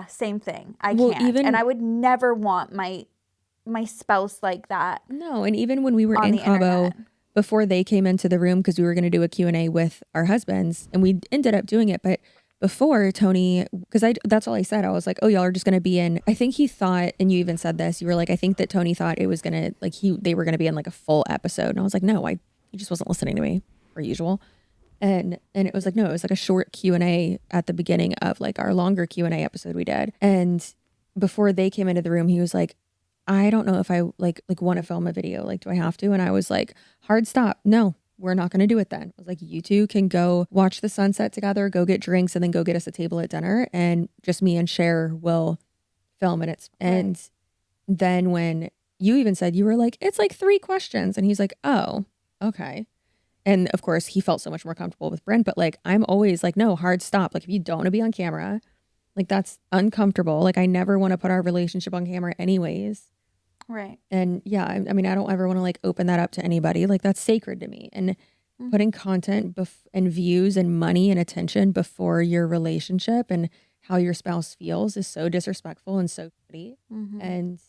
same thing. I can't. And I would never want my spouse like that. No, and even when we were in Cabo, before they came into the room, because we were going to do a Q&A with our husbands, and we ended up doing it. But before, Tony, because that's all I said. I was like, oh, y'all are just going to be in. I think he thought, and you even said this, you were like, I think that Tony thought it was going to, like, they were going to be in like a full episode. And I was like, no, he just wasn't listening to me, per usual. And it was like, no, it was like a short Q&A at the beginning of like our longer Q&A episode we did. And before they came into the room, he was like, I don't know if I like want to film a video. Like, do I have to? And I was like, hard stop. No, we're not going to do it then. I was like, you two can go watch the sunset together, go get drinks, and then go get us a table at dinner. And just me and Cher will film it. And then when you even said, you were like, it's like 3 questions. And he's like, oh, okay. And of course, he felt so much more comfortable with Brent. But like, I'm always like, no, hard stop. Like, if you don't want to be on camera, like, that's uncomfortable. Like, I never want to put our relationship on camera anyways. Right. And yeah, I mean, I don't ever want to like open that up to anybody. Like, that's sacred to me. And putting content and views and money and attention before your relationship and how your spouse feels is so disrespectful and so shitty. And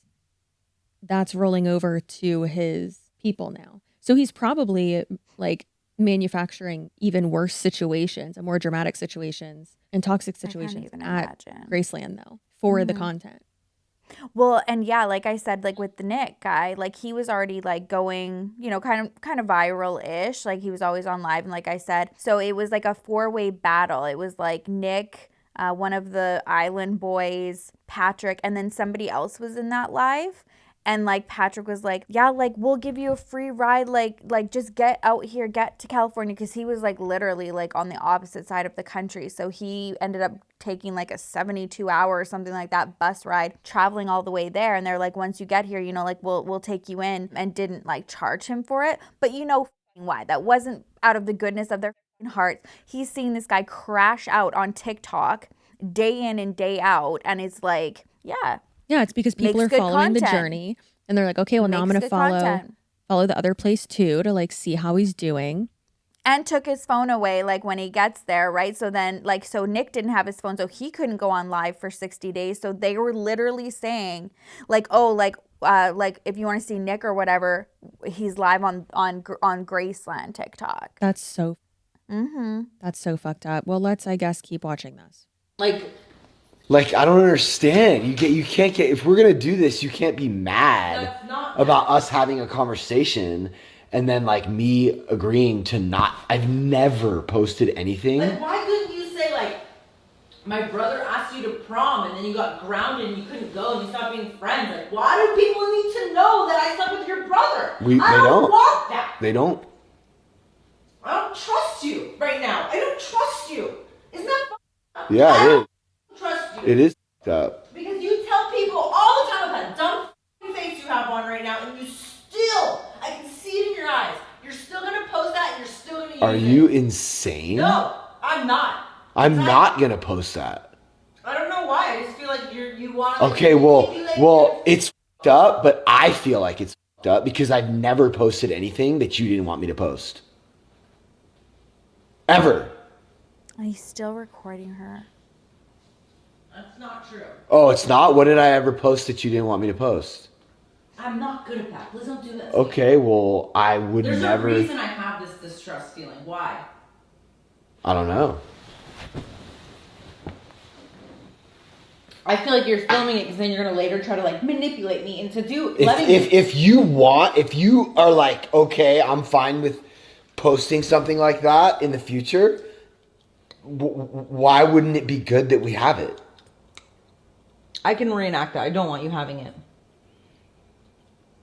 that's rolling over to his people now. So he's probably like manufacturing even worse situations and more dramatic situations and toxic situations at Graceland though for the content. Well, and yeah, like I said, like with the Nick guy, like he was already like going, you know, kind of viral-ish. Like he was always on live, and like I said, so it was like a 4-way battle. It was like Nick, one of the island boys, Patrick, and then somebody else was in that live. And like Patrick was like, yeah, like we'll give you a free ride, like just get out here, get to California, because he was like literally like on the opposite side of the country. So he ended up taking like a 72-hour or something like that bus ride, traveling all the way there. And they're like, once you get here, you know, like we'll take you in, and didn't like charge him for it. But you know why? That wasn't out of the goodness of their hearts. He's seeing this guy crash out on TikTok day in and day out, and it's like, yeah. Yeah, it's because people are following the journey, and they're like, okay, well, now I'm going to follow the other place too to like see how he's doing. And took his phone away like when he gets there, right? So then like, so Nick didn't have his phone, so he couldn't go on live for 60 days. So they were literally saying like, oh, like if you want to see Nick or whatever, he's live on Graceland TikTok. That's so that's so fucked up. Well, let's, I guess, keep watching this. Like, I don't understand. You can't get, if we're gonna do this, you can't be mad about us having a conversation and then like me agreeing to not. I've never posted anything. Like, why couldn't you say like, my brother asked you to prom and then you got grounded and you couldn't go and you stopped being friends? Like, why do people need to know that I slept with your brother? They don't want that. They don't. I don't trust you right now. I don't trust you. Isn't that f***ed up? Yeah, it is. Trust you. It is up. Because you tell people all the time with that dumb face you have on right now, and you still, I can see it in your eyes. You're still gonna post that, and you're still gonna use it. Are you insane? No, I'm not. I'm not gonna post that. I don't know why. I just feel like you want to. Okay, well, it's f***ed up, but I feel like it's f***ed up because I've never posted anything that you didn't want me to post. Ever. He's still recording her. That's not true. Oh, it's not? What did I ever post that you didn't want me to post? I'm not good at that. Please don't do that. Okay, well, I would never. There's a reason I have this distrust feeling. Why? I don't know. I feel like you're filming it because then you're gonna later try to like manipulate me into If you are like, okay, I'm fine with posting something like that in the future, why wouldn't it be good that we have it? I can reenact that. I don't want you having it.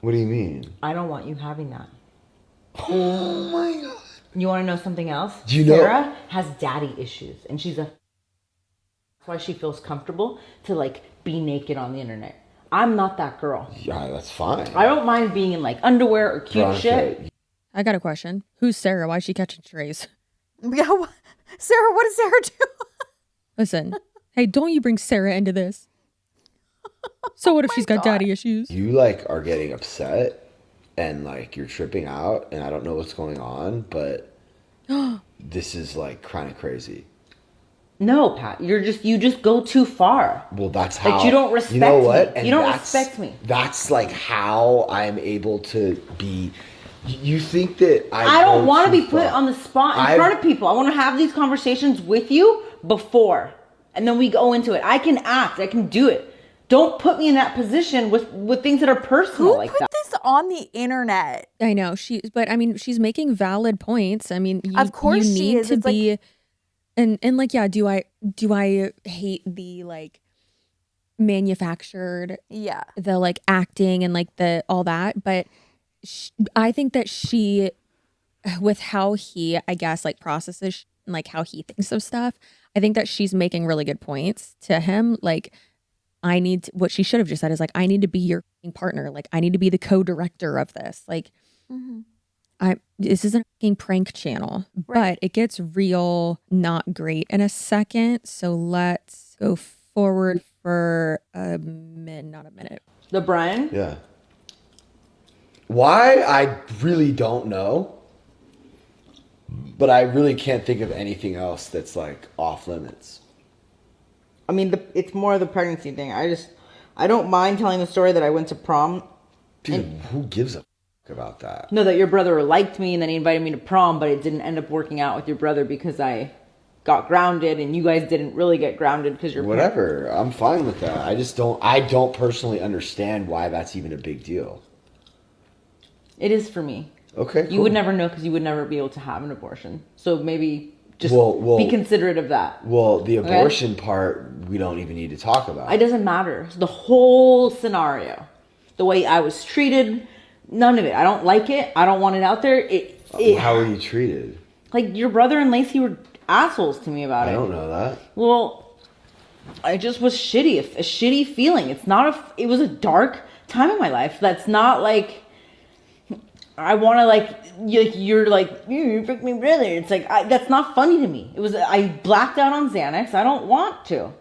What do you mean? I don't want you having that. Oh my God. You want to know something else? Do you know? Sarah has daddy issues, and that's why she feels comfortable to like be naked on the internet. I'm not that girl. Yeah, that's fine. I don't mind being in like underwear or cute shit. I got a question. Who's Sarah? Why is she catching strays? Yeah, Sarah, what does Sarah do? Listen, hey, don't you bring Sarah into this. So what if she's got daddy issues? You like are getting upset and like you're tripping out and I don't know what's going on, but this is like kind of crazy. No, Pat, you just go too far. Well, that's how. Like you don't respect you know what? me. And you don't respect me. That's like how I'm able to be. You think that I don't want to be put on the spot in front of people. I want to have these conversations with you before, and then we go into it. I can act. I can do it. Don't put me in that position with things that are personal like that. Who put this on the internet? I know but I mean, she's making valid points. I mean, Of course you she need is. to It's be, like, and like, yeah, do I hate the like manufactured, the like acting and like the all that, but I think that she, with how he, I guess, like processes and like how he thinks of stuff, I think that she's making really good points to him. Like, what she should have just said is like, I need to be your partner. Like, I need to be the co-director of this. Like, this isn't a fucking prank channel, but it gets real, not great in a second. So let's go forward for not a minute. The Brian? Yeah. Why? I really don't know. But I really can't think of anything else that's like off limits. I mean, it's more the pregnancy thing. I don't mind telling the story that I went to prom. Dude, who gives a fuck about that? No, that your brother liked me and then he invited me to prom, but it didn't end up working out with your brother because I got grounded and you guys didn't really get grounded because you're whatever. I'm fine with that. I don't personally understand why that's even a big deal. It is for me. Okay, cool. You would never know because you would never be able to have an abortion. So maybe just be considerate of that. Well, the abortion part, we don't even need to talk about. It doesn't matter. The whole scenario, the way I was treated, none of it. I don't like it. I don't want it out there. How were you treated? Like your brother and Lacey were assholes to me about it. I don't know that. Well, I just was shitty. A shitty feeling. It was a dark time in my life. That's not like... I want to you're like, you freak me brother. It's like, that's not funny to me. I blacked out on Xanax. I don't want to,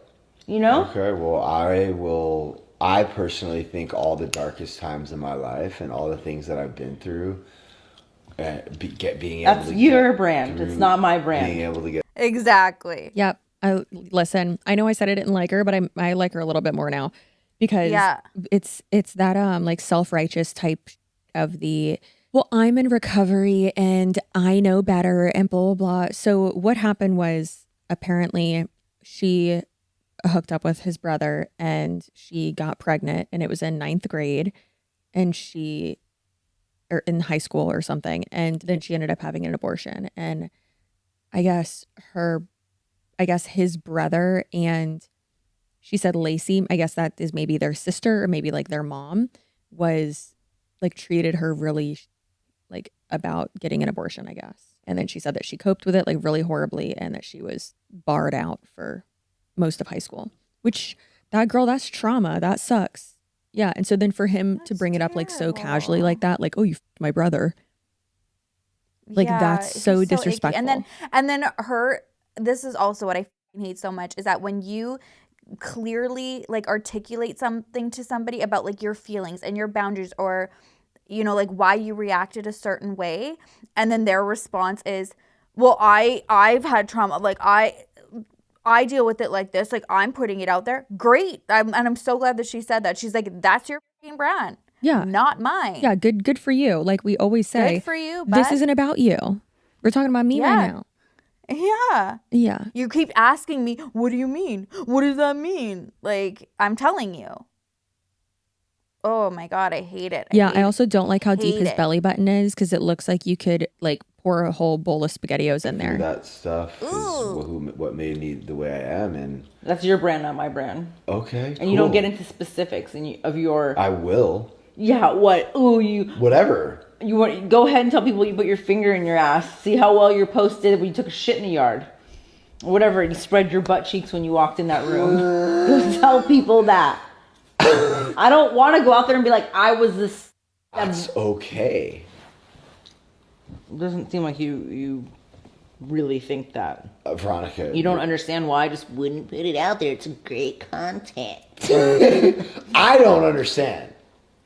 you know? Okay, well, I personally think all the darkest times in my life and all the things that I've been through, that's your brand. It's not my brand. Being able to get. Exactly. Yep. Listen, I know I said I didn't like her, but I like her a little bit more now because it's that like self-righteous type of the, well, I'm in recovery and I know better and blah, blah, blah. So what happened was apparently she hooked up with his brother and she got pregnant and it was in 9th grade and or in high school or something. And then she ended up having an abortion. And I guess his brother and she said Lacey, I guess that is maybe their sister or maybe like their mom, was like treated her really like about getting an abortion, I guess. And then she said that she coped with it like really horribly and that she was barred out for most of high school, which that girl, that's trauma. That sucks. Yeah. And so then for him to bring it up like so casually like that, like, oh, you f***ed my brother. Like that's so disrespectful. And then this is also what I hate so much is that when you clearly like articulate something to somebody about like your feelings and your boundaries or, you know, like why you reacted a certain way. And then their response is, well, I've had trauma. Like I deal with it like this. Like I'm putting it out there. Great. And I'm so glad that she said that. She's like, that's your fucking brand. Yeah. Not mine. Yeah. Good for you. Like we always say, good for you, this isn't about you. We're talking about me right now. Yeah. Yeah. You keep asking me, what do you mean? What does that mean? Like, I'm telling you. Oh my God, I hate it. I also don't like how deep his belly button is because it looks like you could like pour a whole bowl of SpaghettiOs in there. That stuff is what made me the way I am. And That's your brand, not my brand. okay, And you don't get into specifics of your. I will. Yeah, what? Ooh, Whatever. You want go ahead and tell people you put your finger in your ass. See how well you're posted when you took a shit in the yard. Or whatever, and you spread your butt cheeks when you walked in that room. Go tell people that. I don't want to go out there and be like, I was this. That's okay. It doesn't seem like you really think that. Veronica. You don't understand why I just wouldn't put it out there. It's great content. I don't understand.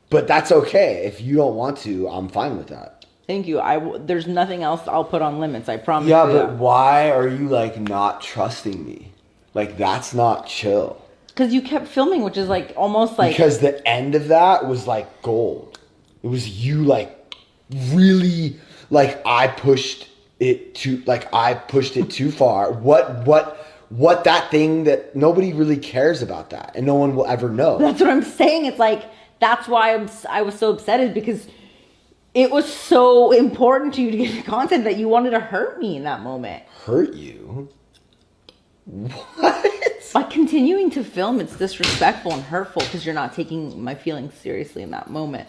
But that's okay. If you don't want to, I'm fine with that. Thank you. There's nothing else I'll put on limits. I promise. Yeah, you but that. why are you like not trusting me? Like that's not chill. Because you kept filming, which is like almost like. Because the end of that was like gold. It was you like really like I pushed it too far. What that thing that nobody really cares about that and no one will ever know. That's what I'm saying. It's like that's why I was so upset is because it was so important to you to get the content that you wanted to hurt me in that moment. Hurt you? What? By continuing to film, it's disrespectful and hurtful because you're not taking my feelings seriously in that moment.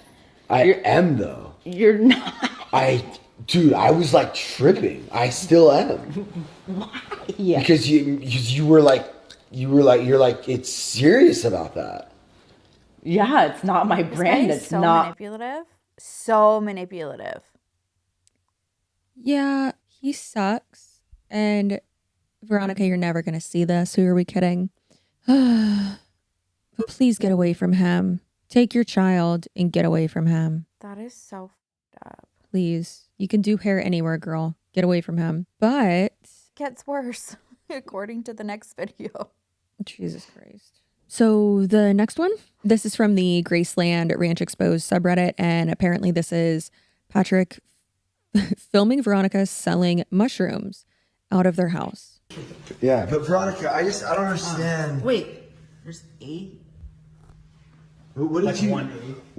I am though. You're not. Dude, I was like tripping. I still am. Why? Yeah. Because you're like it's serious about that. Yeah, it's not my brand. It's so manipulative. So manipulative. Yeah, he sucks. And Veronica, you're never going to see this. Who are we kidding? But please get away from him. Take your child and get away from him. That is so f***ed up. Please. You can do hair anywhere, girl. Get away from him. But gets worse, according to the next video. Jesus Christ. So the next one, this is from the Graceland Ranch Exposed subreddit. And apparently this is Patrick filming Veronica selling mushrooms out of their house. Yeah, but Veronica, I don't understand. Wait, there's 8? What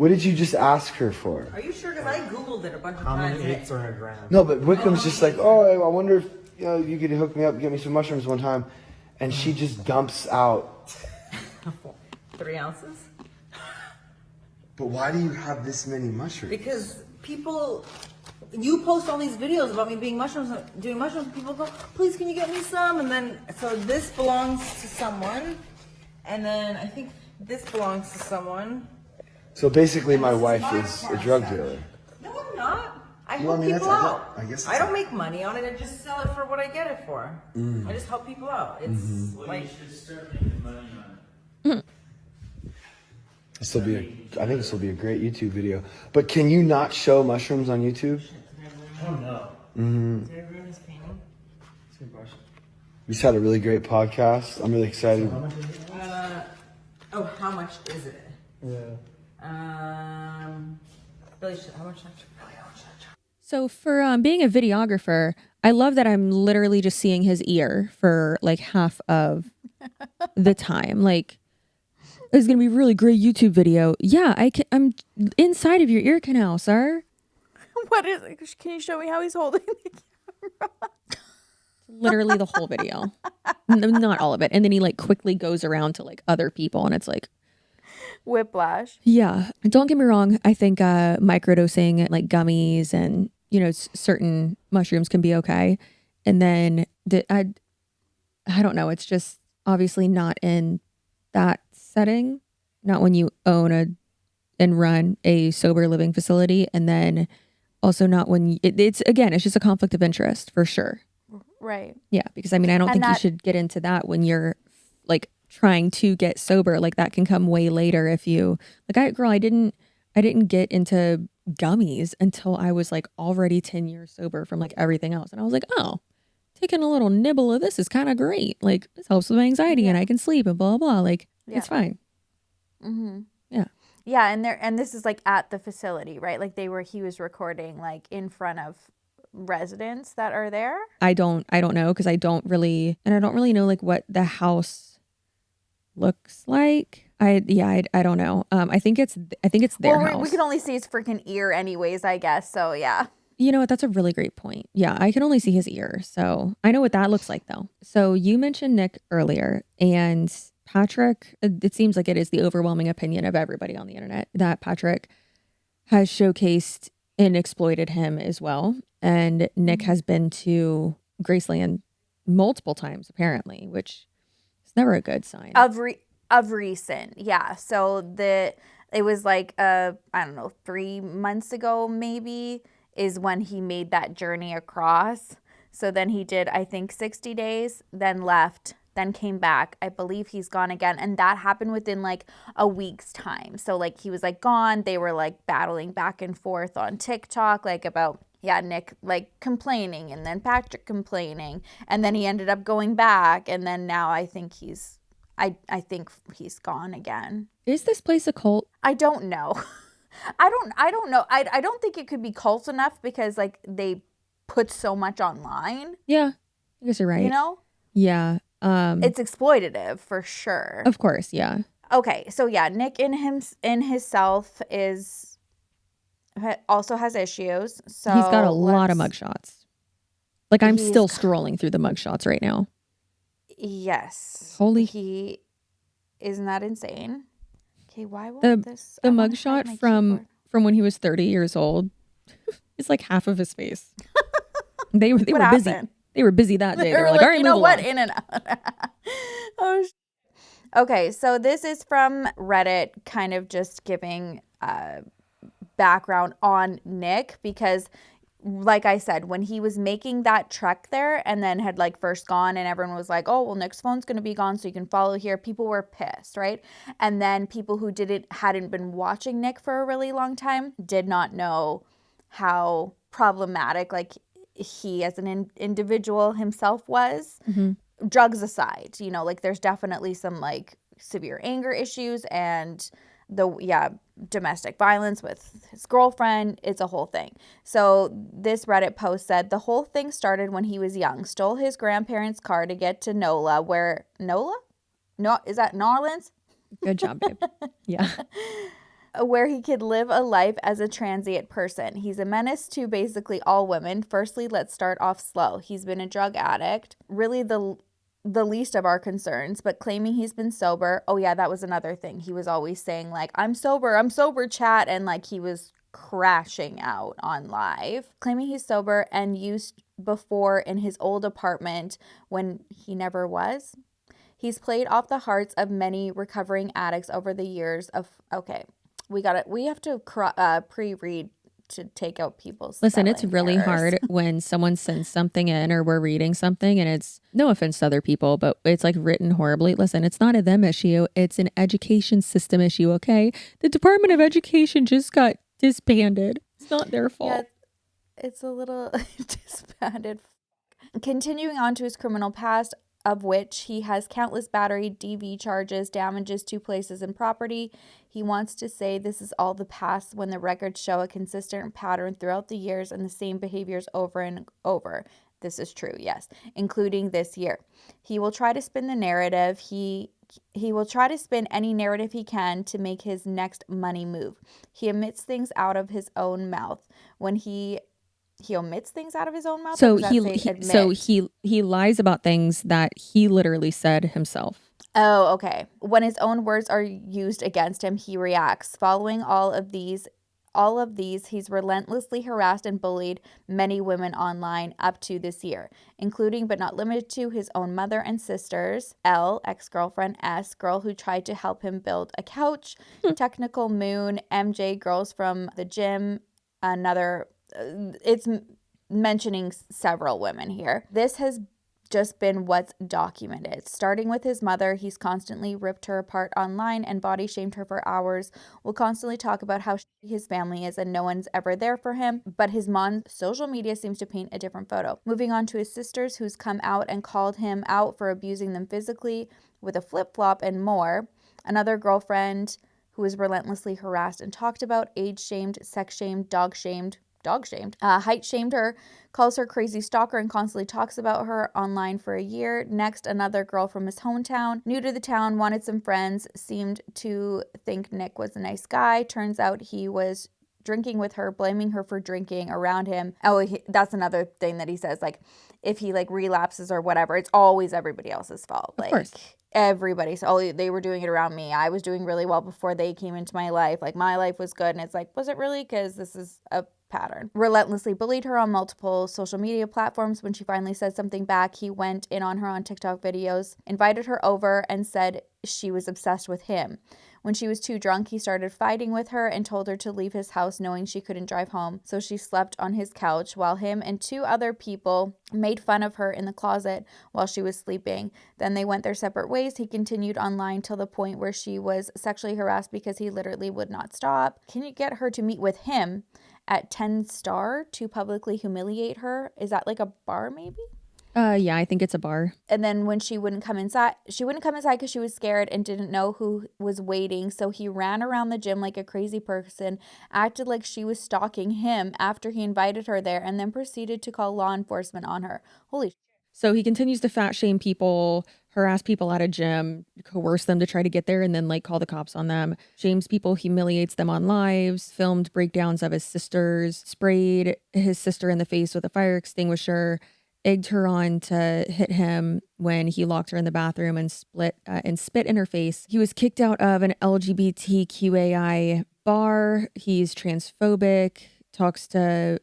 did you just ask her for? Are you sure? Because I Googled it a bunch of How times. many 8s are in a gram? No, but Wickham's just like, oh, I wonder if you could hook me up and get me some mushrooms one time. And she just dumps out. 3 ounces? But why do you have this many mushrooms? Because people, you post all these videos about me doing mushrooms, people go, please can you get me some? And then, so this belongs to someone, and then I think this belongs to someone. So basically my wife is a drug dealer. No, I'm not. I Well, I help mean, people that's- out. I guess I don't make money on it, I just sell it for what I get it for. Mm. I just help people out. It's like... I think this will be a great YouTube video. But can you not show mushrooms on YouTube? I don't know. Mm-hmm. Did I ruin this painting? That's a good question. We just had a really great podcast. I'm really excited. How much is it? How much is it? Yeah. Really, how much? So for being a videographer, I love that I'm literally just seeing his ear for like half of the time. Like, it's going to be a really great YouTube video. Yeah, I'm inside of your ear canal, sir. What is it? Can you show me how he's holding the camera? Literally the whole video. Not all of it. And then he like quickly goes around to like other people and it's like whiplash. Yeah. Don't get me wrong. I think microdosing like gummies and, certain mushrooms can be okay. And then I don't know. It's just obviously not in that setting. Not when you own and run a sober living facility. And then also not when it's just a conflict of interest for sure. Right. Yeah. Because I don't think you should get into that when you're like trying to get sober. Like that can come way later if you like, I didn't get into gummies until I was like already 10 years sober from like everything else. And I was like, oh, taking a little nibble of this is kind of great. Like this helps with anxiety and I can sleep and blah, blah, blah. Like it's fine. Mm-hmm. Yeah. Yeah. And this is like at the facility, right? Like he was recording like in front of residents that are there. I don't know. Cause I don't really know like what the house looks like. I don't know. I think it's their house. We can only see his freaking ear anyways, I guess. So yeah. You know what? That's a really great point. Yeah, I can only see his ear. So I know what that looks like, though. So you mentioned Nick earlier, and Patrick, it seems like it is the overwhelming opinion of everybody on the internet that Patrick has showcased and exploited him as well. And Nick has been to Graceland multiple times, apparently, which is never a good sign. Of recent, yeah. So it was like, I don't know, 3 months ago maybe, is when he made that journey across. So then he did, I think, 60 days, then left, then came back. I believe he's gone again. And that happened within like a week's time. So like he was like gone. They were like battling back and forth on TikTok, like about, yeah, Nick like complaining and then Patrick complaining. And then he ended up going back. And then now I think he's gone again. Is this place a cult? I don't know. I don't know. I don't think it could be cult enough because like they put so much online. Yeah, I guess you're right. You know? Yeah. It's exploitative for sure. Of course, yeah. Okay, so yeah, Nick in himself also has issues. So he's got a lot of mugshots. Like I'm still scrolling through the mugshots right now. Yes. Holy. Isn't that insane? Okay, why won't this? The mugshot from when he was 30 years old is like half of his face. They were busy. They were busy that day. They were like, all right, you know what? along. In and out. Oh, okay, so this is from Reddit, kind of just giving background on Nick because, like I said, when he was making that trek there and then had like first gone and everyone was like, oh, well, Nick's phone's going to be gone so you can follow here. People were pissed, right? And then people who hadn't been watching Nick for a really long time did not know how problematic like he as an individual himself was. Mm-hmm. Drugs aside, you know, like there's definitely some like severe anger issues and domestic violence with his girlfriend. It's a whole thing. So this Reddit post said the whole thing started when he was young, stole his grandparents' car to get to NOLA, is that New Orleans? Good job, babe. Yeah. Where he could live a life as a transient person. He's a menace to basically all women. Firstly, let's start off slow. He's been a drug addict. Really the least of our concerns, but claiming he's been sober. Oh yeah, that was another thing. He was always saying like, I'm sober chat. And like he was crashing out on live. Claiming he's sober and used before in his old apartment when he never was. He's played off the hearts of many recovering addicts over the years of, okay, we have to pre-read to take out people's Listen, it's really hard when someone sends something in or we're reading something and it's no offense to other people, but it's like written horribly. Listen, it's not a them issue. It's an education system issue. Okay. The Department of Education just got disbanded. It's not their fault. Yeah, it's a little disbanded. Continuing on to his criminal past, of which he has countless battery, DV charges, damages to places and property. He wants to say this is all the past when the records show a consistent pattern throughout the years and the same behaviors over and over. This is true, yes, including this year. He will try to spin the narrative. He will try to spin any narrative he can to make his next money move. He omits things out of his own mouth. When he omits things out of his own mouth. So he lies about things that he literally said himself. Oh, okay. When his own words are used against him, he reacts. Following all of these, he's relentlessly harassed and bullied many women online up to this year, including but not limited to his own mother and sisters, L, ex-girlfriend, S, girl who tried to help him build a couch, Technical Moon, MJ, girls from the gym, another. It's mentioning several women here. This has just been what's documented. Starting with his mother, he's constantly ripped her apart online and body shamed her for hours. Will constantly talk about how his family is and no one's ever there for him. But his mom's social media seems to paint a different photo. Moving on to his sisters, who's come out and called him out for abusing them physically with a flip-flop and more. Another girlfriend who was relentlessly harassed and talked about, age-shamed, sex-shamed, dog-shamed, height shamed her, calls her crazy stalker and constantly talks about her online for a year. Next, another girl from his hometown, new to the town, wanted some friends, seemed to think Nick was a nice guy. Turns out he was drinking with her, blaming her for drinking around him. That's another thing that he says, like, if he like relapses or whatever, it's always everybody else's fault. Like, of course. Everybody's, they were doing it around me. I was doing really well before they came into my life. Like, my life was good. And it's like, was it really? Because this is a pattern. Relentlessly bullied her on multiple social media platforms. When she finally said something back, he went in on her on TikTok videos, invited her over, and said she was obsessed with him. When she was too drunk, he started fighting with her and told her to leave his house knowing she couldn't drive home. So she slept on his couch while him and 2 other people made fun of her in the closet while she was sleeping. Then they went their separate ways. He continued online till the point where she was sexually harassed because he literally would not stop. Can you get her to meet with him at 10 Star to publicly humiliate her? Is that like a bar maybe? Yeah, I think it's a bar. And then when she wouldn't come inside because she was scared and didn't know who was waiting. So he ran around the gym like a crazy person, acted like she was stalking him after he invited her there, and then proceeded to call law enforcement on her. Holy shit. So he continues to fat shame people, harass people at a gym, coerce them to try to get there, and then like call the cops on them. Shames people, humiliates them on lives, filmed breakdowns of his sisters, sprayed his sister in the face with a fire extinguisher, egged her on to hit him when he locked her in the bathroom and spit in her face. He was kicked out of an LGBTQAI bar. He's transphobic, talks to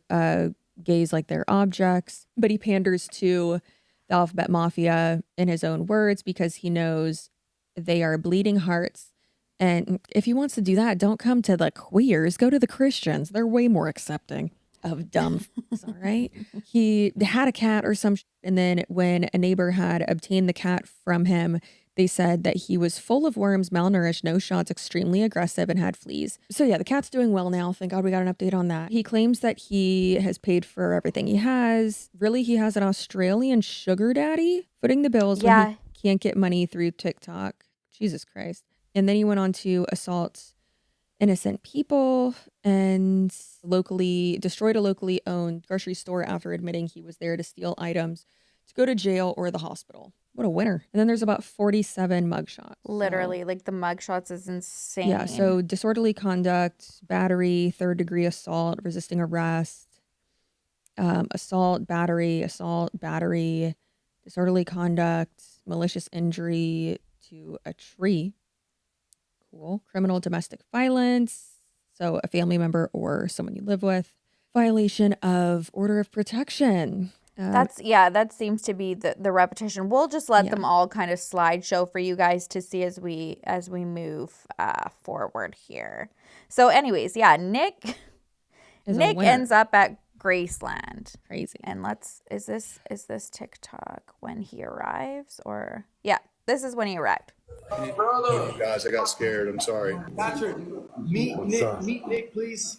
gays like they're objects, but he panders to the Alphabet Mafia in his own words because he knows they are bleeding hearts. And if he wants to do that, don't come to the queers, go to the Christians. They're way more accepting of dumb things, all right? He had a cat or some and then when a neighbor had obtained the cat from him, they said that he was full of worms, malnourished, no shots, extremely aggressive, and had fleas. So yeah, the cat's doing well now. Thank God we got an update on that. He claims that he has paid for everything he has. Really, he has an Australian sugar daddy footing the bills when he can't get money through TikTok. Jesus Christ. And then he went on to assault innocent people and destroyed a locally owned grocery store after admitting he was there to steal items to go to jail or the hospital. What a winner. And then there's about 47 mugshots. Literally, like the mugshots is insane. Yeah, so disorderly conduct, battery, 3rd-degree assault, resisting arrest, assault, battery, disorderly conduct, malicious injury to a tree. Cool. Criminal domestic violence, so a family member or someone you live with. Violation of order of protection. That seems to be the repetition. We'll just let them all kind of slideshow for you guys to see as we move forward here. So anyways, Nick ends up at Graceland. Crazy. And is this TikTok when he arrives or this is when he arrived. Oh, guys, I got scared. I'm sorry. Patrick, meet Nick, please.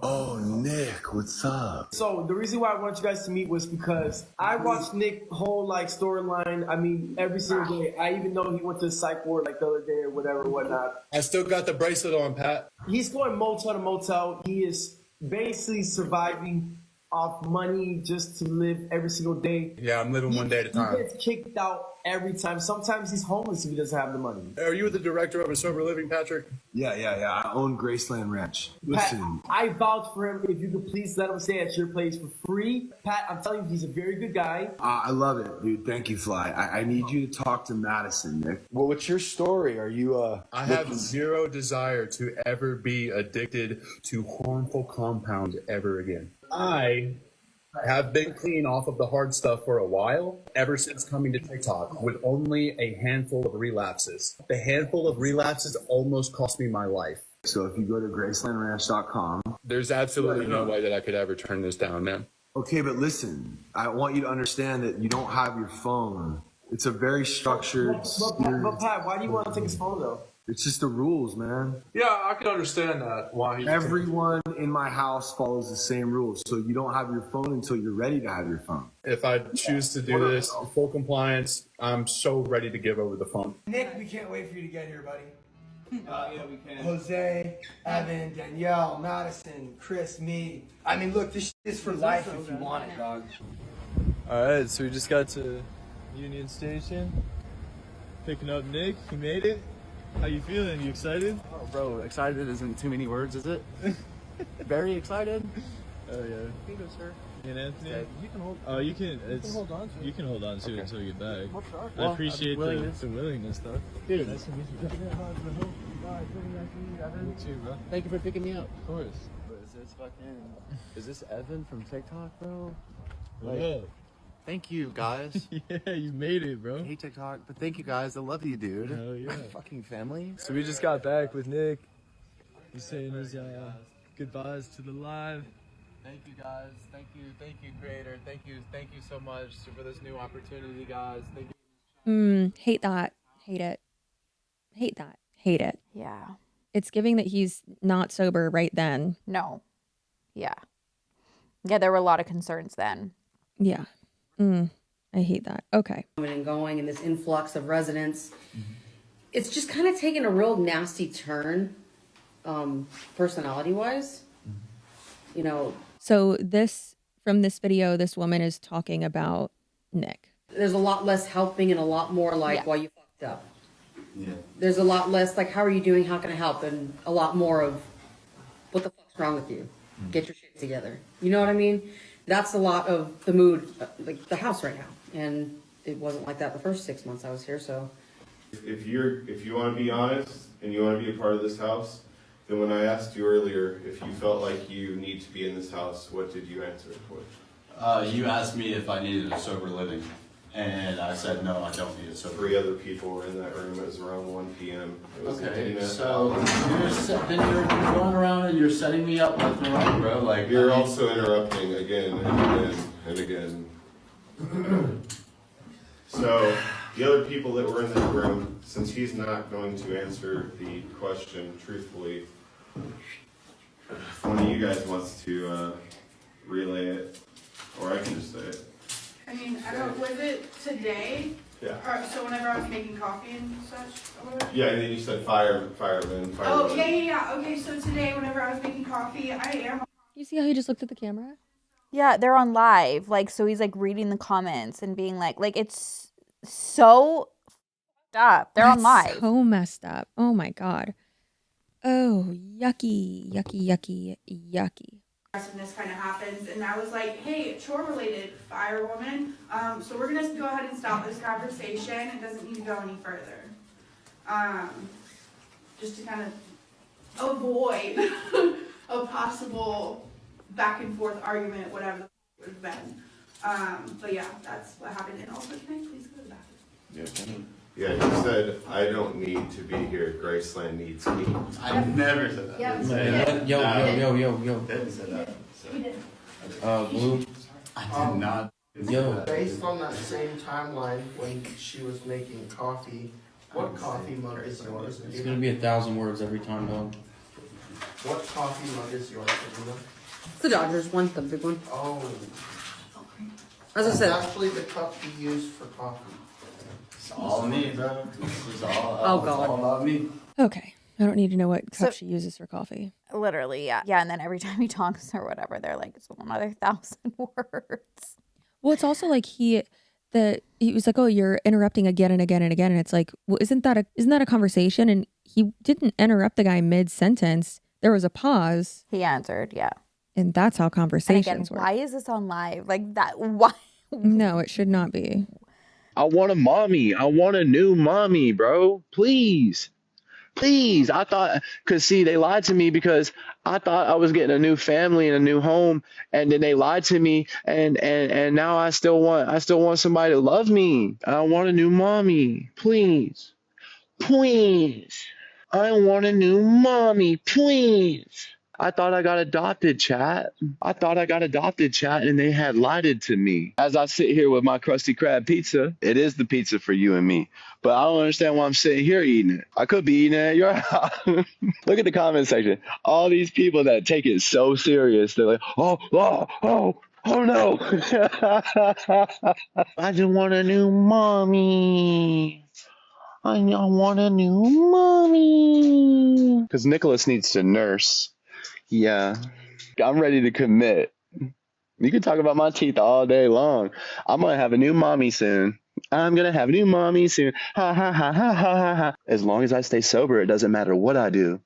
Oh, Nick, what's up? So the reason why I want you guys to meet was because I watched Nick's whole storyline. I mean, every single day. I even know he went to the psych ward the other day or whatnot. I still got the bracelet on, Pat. He's going motel to motel. He is basically surviving off money just to live every single day. Yeah, I'm living one day at a time. He gets kicked out every time. Sometimes he's homeless if he doesn't have the money. Are you the director of a sober living, Patrick? Yeah. I own Graceland Ranch. Listen. Pat, I vouch for him. If you could please let him stay at your place for free. Pat, I'm telling you, he's a very good guy. I love it, dude. Thank you, Fly. I need you to talk to Madison, Nick. Well, what's your story? Are you, I have zero desire to ever be addicted to harmful compounds ever again. I have been clean off of the hard stuff for a while, ever since coming to TikTok, with only a handful of relapses. The handful of relapses almost cost me my life. So if you go to GracelandRanch.com... There's absolutely no way that I could ever turn this down, man. Okay, but listen, I want you to understand that you don't have your phone. It's a very structured... But Pat, why do you want to take his phone, though? It's just the rules, man. Yeah, I can understand that. Why everyone in my house follows the same rules, so you don't have your phone until you're ready to have your phone. If I choose to do this, full compliance, I'm so ready to give over the phone. Nick, we can't wait for you to get here, buddy. Yeah, we can. Jose, Evan, Danielle, Madison, Chris, me. I mean, look, this is for life if you want it, dog. Alright, so we just got to Union Station, picking up Nick. He made it. How you feeling? You excited? Oh, bro, excited isn't too many words, is it? Very excited. Oh yeah. Here you go, sir. And Anthony, You can hold. oh, you can. You can hold on to it. You can hold on to it until we get back. Well, I appreciate the willingness, though. Dude. Nice to meet you. You too, bro. Thank you for picking me up. Of course. Is this Evan from TikTok, bro? What up? Thank you, guys. Yeah, you made it, bro. I hate TikTok, but thank you, guys. I love you, dude. Hell yeah. Fucking family. So we just got back with Nick. He's saying his goodbyes to the live. Thank you, guys. Thank you, creator. Thank you so much for this new opportunity, guys. Thank you. Hate that. Hate it. Hate that. Hate it. Yeah. It's giving that he's not sober right then. No. Yeah. Yeah, there were a lot of concerns then. Yeah. I hate that. Okay. And going and this influx of residents, it's just kind of taken a real nasty turn, personality wise. You know. So from this video, this woman is talking about Nick. There's a lot less helping and a lot more like, well, you fucked up. Yeah. There's a lot less like, how are you doing? How can I help? And a lot more of, what the fuck's wrong with you? Get your shit together. You know what I mean? That's a lot of the mood, like the house right now. And it wasn't like that the first 6 months I was here, so. If you want to be honest and you want to be a part of this house, then when I asked you earlier if you felt like you need to be in this house, what did you answer for? You asked me if I needed a sober living, and I said no, I don't need a sober. 3 other people were in that room. It was around 1 p.m. It was Okay, so you're going around and you're setting me up left and right, bro. Like you're also interrupting again and again and again. So the other people that were in that room, since he's not going to answer the question truthfully, if one of you guys wants to relay it, or I can just say it. I mean, I don't, was it today? Yeah. Or, so whenever I was making coffee and such? Or whatever? Yeah, and then you said fireman. Oh, yeah. Okay, so today whenever I was making coffee, I am. You see how he just looked at the camera? Yeah, they're on live. Like, so he's like reading the comments and being like it's so f***ed up. They're on live. So messed up. Oh my God. Oh, yucky, yucky, yucky, yucky. Aggressiveness kind of happens, and I was like, hey, chore related, firewoman. So we're gonna go ahead and stop this conversation. It doesn't need to go any further. Just to kind of avoid a possible back and forth argument, whatever it would have been. But yeah, that's what happened. And also, can I please go to the bathroom? Yeah, you said, I don't need to be here. Graceland needs me. I never said that. Yep. Yo. Didn't say that. We did. Blue. I did not. Yo. Based on that same timeline when she was making coffee, what coffee mug is yours? It's gonna be 1,000 words every time, dog. What coffee mug is yours, Sabrina? It's the Dodgers one, the big one. Oh. As I said. It's actually the cup you use for coffee. It's all me, bro. It's all, Oh, God. It's all about me. Okay. I don't need to know what cup she uses for coffee. Literally, yeah. Yeah, and then every time he talks or whatever, they're like, it's another 1,000 words. Well, it's also like he was like, oh, you're interrupting again and again and again. And it's like, well, isn't that a conversation? And he didn't interrupt the guy mid-sentence. There was a pause. He answered, yeah. And that's how conversations and again, work. why is this on live? Like that, why? No, it should not be. I want a mommy. I want a new mommy, bro. Please. I thought, cause see, they lied to me because I thought I was getting a new family and a new home, and then they lied to me, and now I still want somebody to love me. I want a new mommy, please. I want a new mommy, please. I thought I got adopted, chat. And they had lied to me. As I sit here with my Krusty Krab pizza, it is the pizza for you and me. But I don't understand why I'm sitting here eating it. I could be eating it at your house. Look at the comment section. All these people that take it so serious. They're like, oh no. I just want a new mommy. I want a new mommy. Because Nicholas needs to nurse. Yeah, I'm ready to commit. You can talk about my teeth all day long. I'm going to have a new mommy soon. Ha ha ha ha ha ha. As long as I stay sober, it doesn't matter what I do.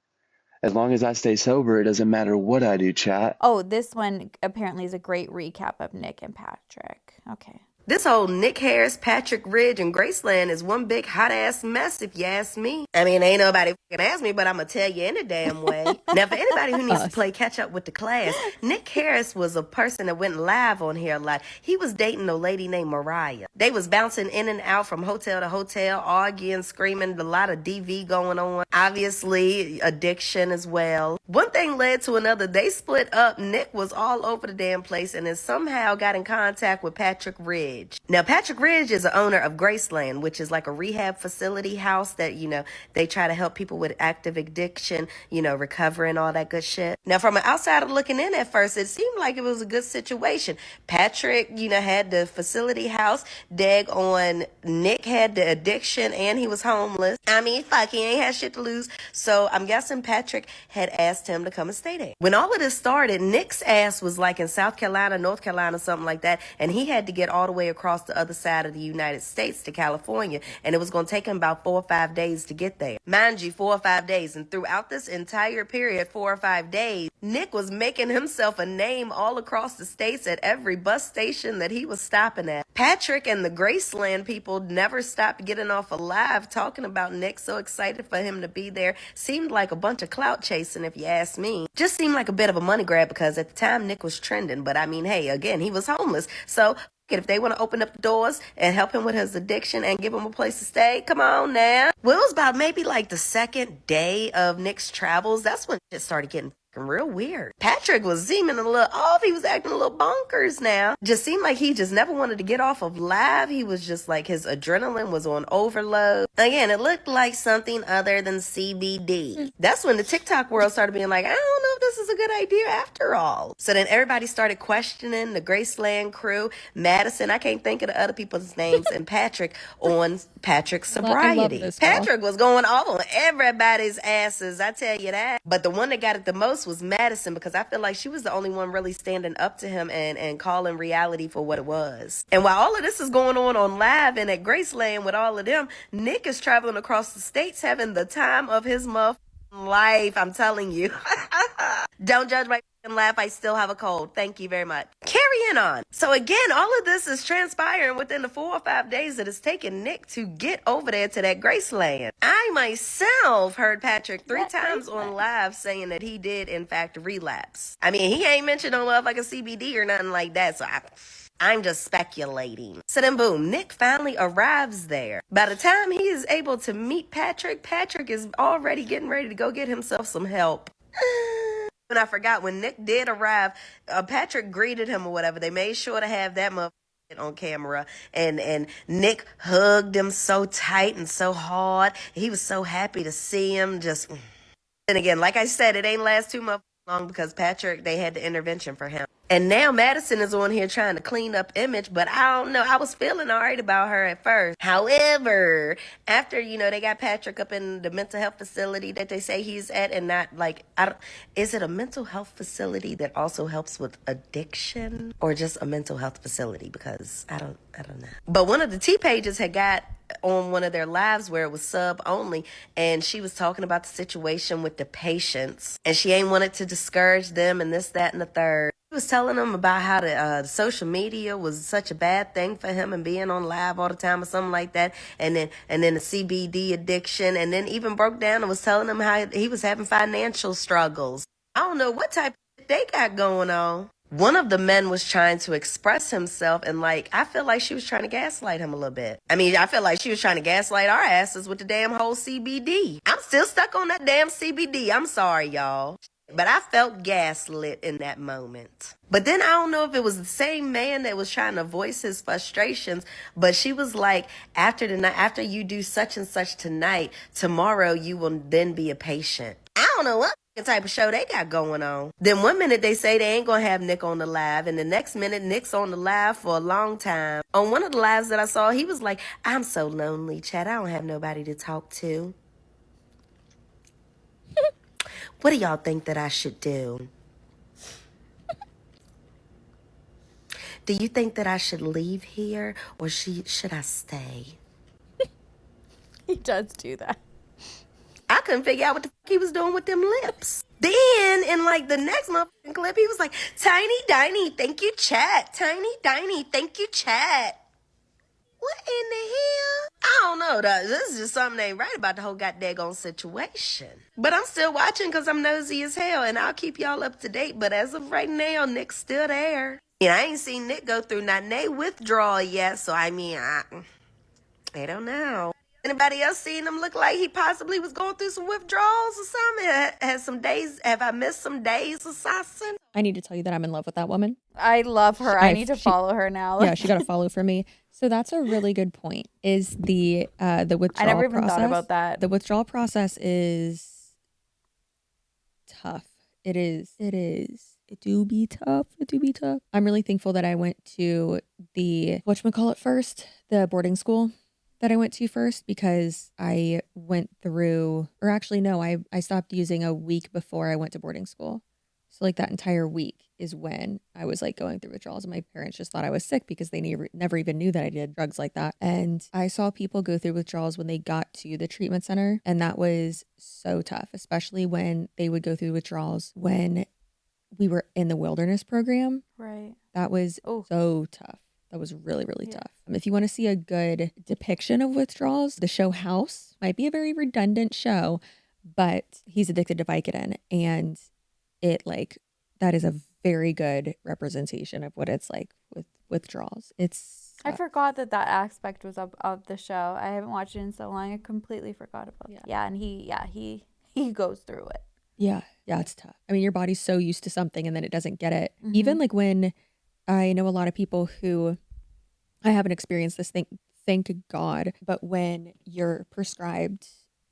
As long as I stay sober, it doesn't matter what I do, chat. Oh, this one apparently is a great recap of Nick and Patrick. Okay. This whole Nick Harris, Patrick Ridge, and Graceland is one big hot ass mess, if you ask me. I mean, ain't nobody fucking ask me, but I'm gonna tell you any damn way. Now, for anybody who needs to play catch up with the class, Nick Harris was a person that went live on here a lot. He was dating a lady named Mariah. They was bouncing in and out from hotel to hotel, arguing, screaming, a lot of DV going on. Obviously, addiction as well. One thing led to another. They split up. Nick was all over the damn place and then somehow got in contact with Patrick Ridge. Now, Patrick Ridge is the owner of Graceland, which is like a rehab facility house that, they try to help people with active addiction, recovery and all that good shit. Now, from an outsider looking in at first, it seemed like it was a good situation. Patrick, had the facility house. On Nick had the addiction and he was homeless. I mean, fuck, he ain't had shit to lose. So I'm guessing Patrick had asked him to come and stay there. When all of this started, Nick's ass was like in South Carolina, North Carolina, something like that. And he had to get all the way across the other side of the United States to California. And it was going to take him about 4 or 5 days to get there. Mind you, 4 or 5 days. And throughout this entire period, 4 or 5 days, Nick was making himself a name all across the states at every bus station that he was stopping at. Patrick and the Graceland people never stopped getting off alive talking about Nick. So excited for him to be there. Seemed like a bunch of clout chasing, if you ask me. Just seemed like a bit of a money grab because at the time Nick was trending. But I mean, hey, again, he was homeless. So if they want to open up the doors and help him with his addiction and give him a place to stay, come on now. Well, it was about maybe like the second day of Nick's travels. That's when it started getting real weird. Patrick was seeming a little off. He was acting a little bonkers now. Just seemed like he just never wanted to get off of live. He was just like his adrenaline was on overload. Again, it looked like something other than CBD. That's when the TikTok world started being like, I don't know if this is a good idea after all. So then everybody started questioning the Graceland crew, Madison, I can't think of the other people's names, and Patrick on Patrick's sobriety. Patrick was going off on everybody's asses, I tell you that. But the one that got it the most was Madison, because I feel like she was the only one really standing up to him and calling reality for what it was. And while all of this is going on live and at Graceland with all of them, Nick is traveling across the states having the time of his life, I'm telling you. Don't judge my laugh, I still have a cold. Thank you very much. Carrying on. So again, all of this is transpiring within the 4 or 5 days that it's taken Nick to get over there to that Graceland. I myself heard Patrick 3 times on live saying that he did in fact relapse. I mean, he ain't mentioned no motherfucking CBD or nothing like that, so I'm just speculating. So then boom, Nick finally arrives there. By the time he is able to meet Patrick, Patrick is already getting ready to go get himself some help. And I forgot, when Nick did arrive, Patrick greeted him or whatever. They made sure to have that motherfucker on camera. And Nick hugged him so tight and so hard. He was so happy to see him. And again, like I said, it ain't last too much long because Patrick, they had the intervention for him. And now Madison is on here trying to clean up image, but I don't know. I was feeling all right about her at first. However, after, they got Patrick up in the mental health facility that they say he's at, and not like, is it a mental health facility that also helps with addiction, or just a mental health facility? Because I don't know. But one of the T pages had got on one of their lives where it was sub only, and she was talking about the situation with the patients, and she ain't wanted to discourage them and this, that, and the third. He was telling them about how the social media was such a bad thing for him and being on live all the time or something like that. And then the CBD addiction, and then even broke down and was telling them how he was having financial struggles. I don't know what type of shit they got going on. One of the men was trying to express himself, and I feel like she was trying to gaslight him a little bit. I mean, I feel like she was trying to gaslight our asses with the damn whole CBD. I'm still stuck on that damn CBD. I'm sorry, y'all. But I felt gaslit in that moment. But then I don't know if it was the same man that was trying to voice his frustrations, but she was like, after you do such and such tonight, tomorrow you will then be a patient. I don't know what type of show they got going on. Then one minute they say they ain't gonna have Nick on the live, and the next minute Nick's on the live for a long time. On one of the lives that I saw, he was like, I'm so lonely, Chad. I don't have nobody to talk to. What do y'all think that I should do? Do you think that I should leave here, or should I stay? He does do that. I couldn't figure out what the fuck he was doing with them lips. Then, in like the next motherfucking clip, he was like, tiny, tiny, thank you, chat. Tiny, tiny, thank you, chat. What in the hell? I don't know, though. This is just something that ain't right about the whole goddamn situation. But I'm still watching because I'm nosy as hell, and I'll keep y'all up to date. But as of right now, Nick's still there. And I ain't seen Nick go through not a withdrawal yet, so I mean, I don't know. Anybody else seen him look like he possibly was going through some withdrawals or something? Has some days, have I missed some days or something? I need to tell you that I'm in love with that woman. I love her. I need to follow her now. Yeah, she got to follow for me. So that's a really good point. Is the withdrawal process. I never even thought about that. The withdrawal process is tough. It is. It do be tough. I'm really thankful that I went to the first, the boarding school that I went to first, because I went through, or actually no, I stopped using a week before I went to boarding school. So like that entire week is when I was like going through withdrawals, and my parents just thought I was sick because they never even knew that I did drugs like that. And I saw people go through withdrawals when they got to the treatment center, and that was so tough, especially when they would go through withdrawals when we were in the wilderness program. Right. That was so tough. That was really, really tough. If you want to see a good depiction of withdrawals, the show House might be a very redundant show, but he's addicted to Vicodin, and that is a very good representation of what it's like with withdrawals. I forgot that aspect was of the show. I haven't watched it in so long. I completely forgot about that. Yeah, and he goes through it. Yeah, it's tough. I mean, your body's so used to something and then it doesn't get it. Mm-hmm. Even like when I know a lot of people who, I haven't experienced this, thank God, but when you're prescribed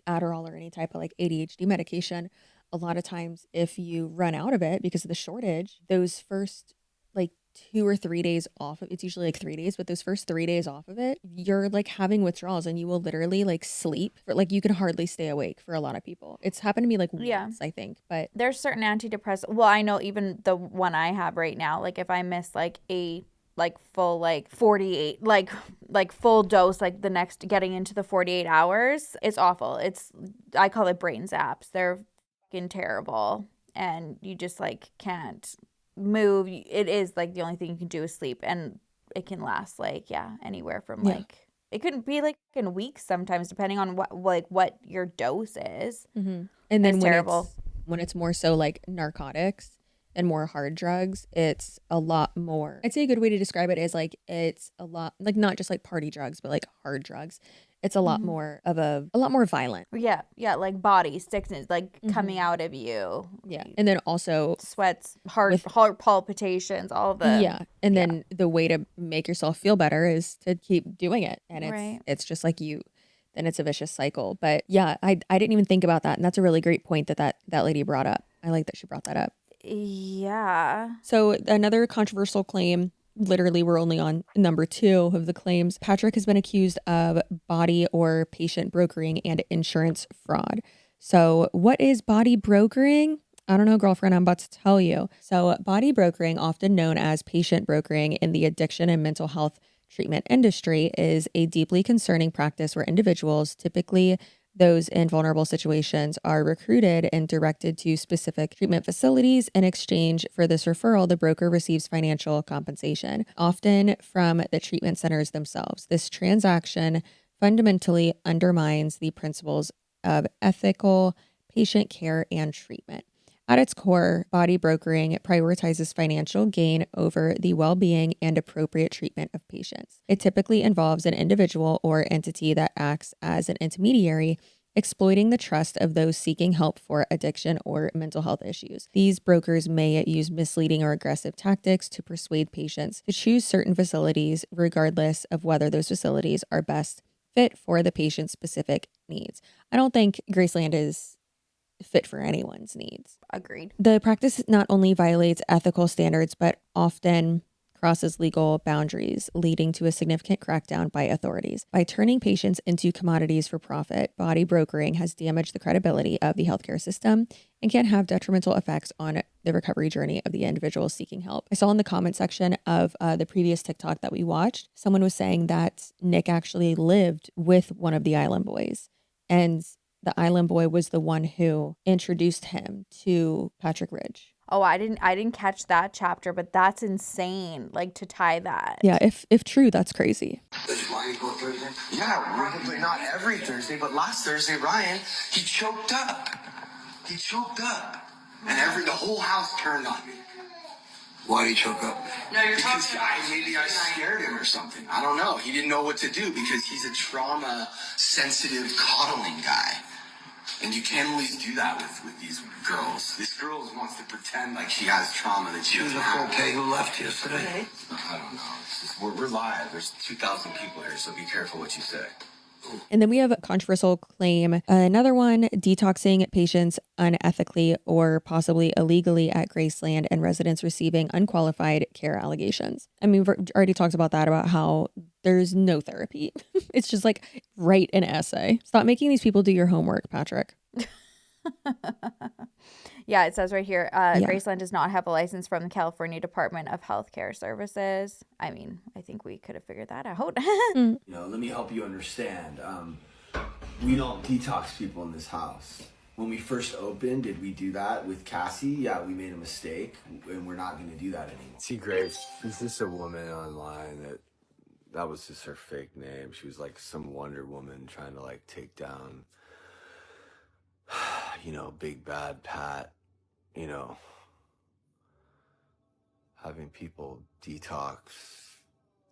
Adderall or any type of like ADHD medication, a lot of times if you run out of it because of the shortage, those first like 2 or 3 days off of it's usually like 3 days, but those first 3 days off of it, you're like having withdrawals and you will literally like sleep for, like, you can hardly stay awake for a lot of people. It's happened to me like once, I think, but there's certain antidepressants. Well, I know even the one I have right now, like if I miss like a full 48 like full dose, like the next getting into the 48 hours, it's awful. I call it brain zaps. They're fucking terrible, and you just like can't move. It is like the only thing you can do is sleep, and it can last like anywhere from like it could be like in weeks sometimes, depending on what your dose is. Mm-hmm. And then it's terrible when it's more so like narcotics and more hard drugs, it's a lot more. I'd say a good way to describe it is like it's a lot like not just like party drugs, but like hard drugs. It's a lot more of a lot more violent. Yeah, like body sickness, like coming out of you. Yeah, and then also sweats, heart palpitations, all of the. Yeah, and then the way to make yourself feel better is to keep doing it, and it's just like then it's a vicious cycle. But yeah, I didn't even think about that, and that's a really great point that lady brought up. I like that she brought that up. Yeah. So another controversial claim, literally we're only on number 2 of the claims. Patrick has been accused of body or patient brokering and insurance fraud. So what is body brokering? I don't know, girlfriend, I'm about to tell you. So body brokering, often known as patient brokering in the addiction and mental health treatment industry, is a deeply concerning practice where individuals, typically those in vulnerable situations, are recruited and directed to specific treatment facilities. In exchange for this referral, the broker receives financial compensation, often from the treatment centers themselves. This transaction fundamentally undermines the principles of ethical patient care and treatment. At its core, body brokering prioritizes financial gain over the well-being and appropriate treatment of patients. It typically involves an individual or entity that acts as an intermediary, exploiting the trust of those seeking help for addiction or mental health issues. These brokers may use misleading or aggressive tactics to persuade patients to choose certain facilities, regardless of whether those facilities are best fit for the patient's specific needs. I don't think Graceland is fit for anyone's needs. Agreed. The practice not only violates ethical standards, but often crosses legal boundaries, leading to a significant crackdown by authorities. By turning patients into commodities for profit, body brokering has damaged the credibility of the healthcare system and can have detrimental effects on the recovery journey of the individual seeking help. I saw in the comment section of the previous TikTok that we watched, someone was saying that Nick actually lived with one of the island boys, and the island boy was the one who introduced him to Patrick Ridge. Oh, I didn't catch that chapter, but that's insane. Like, to tie that. Yeah, if true, that's crazy. Does Ryan go Thursday? Yeah, but not every Thursday, but last Thursday, Ryan, he choked up. He choked up. And the whole house turned on me. Why did he choke up? No, you're talking maybe I scared him or something. I don't know. He didn't know what to do because he's a trauma-sensitive coddling guy. And you can't always do that with these girls. This girl wants to pretend like she has trauma that she doesn't have. Okay, who left yesterday? I don't know. It's just, we're live. There's 2,000 people here, so be careful what you say. And then we have a controversial claim. Another one, detoxing patients unethically or possibly illegally at Graceland and residents receiving unqualified care allegations. I mean, we've already talked about that, about how there's no therapy. It's just like, write an essay. Stop making these people do your homework, Patrick. Yeah, it says right here, Graceland does not have a license from the California Department of Healthcare Services. I mean, I think we could have figured that out. You know, let me help you understand. We don't detox people in this house. When we first opened, did we do that with Cassie? Yeah, we made a mistake, and we're not going to do that anymore. See, Grace, she's just a woman online that was just her fake name. She was like some Wonder Woman trying to like take down, you know, Big Bad Pat, you know, having people detox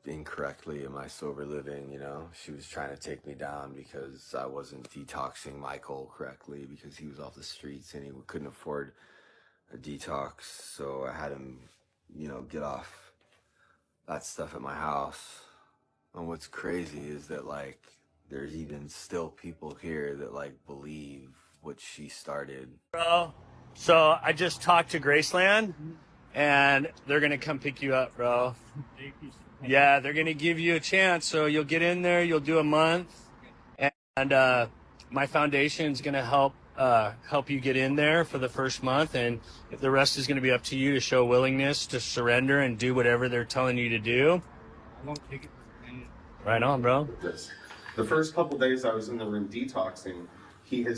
incorrectly in my sober living, you know. She was trying to take me down because I wasn't detoxing Michael correctly because he was off the streets and he couldn't afford a detox. So I had him, you know, get off that stuff at my house. And what's crazy is that, like, there's even still people here that, like, believe what she started. Bro, so I just talked to Graceland, and they're going to come pick you up, bro. Yeah, they're going to give you a chance. So you'll get in there, you'll do a month, and my foundation's going to help you get in there for the first month, and the rest is going to be up to you to show willingness to surrender and do whatever they're telling you to do. I won't take it. Right on, bro. The first couple days I was in the room detoxing, he had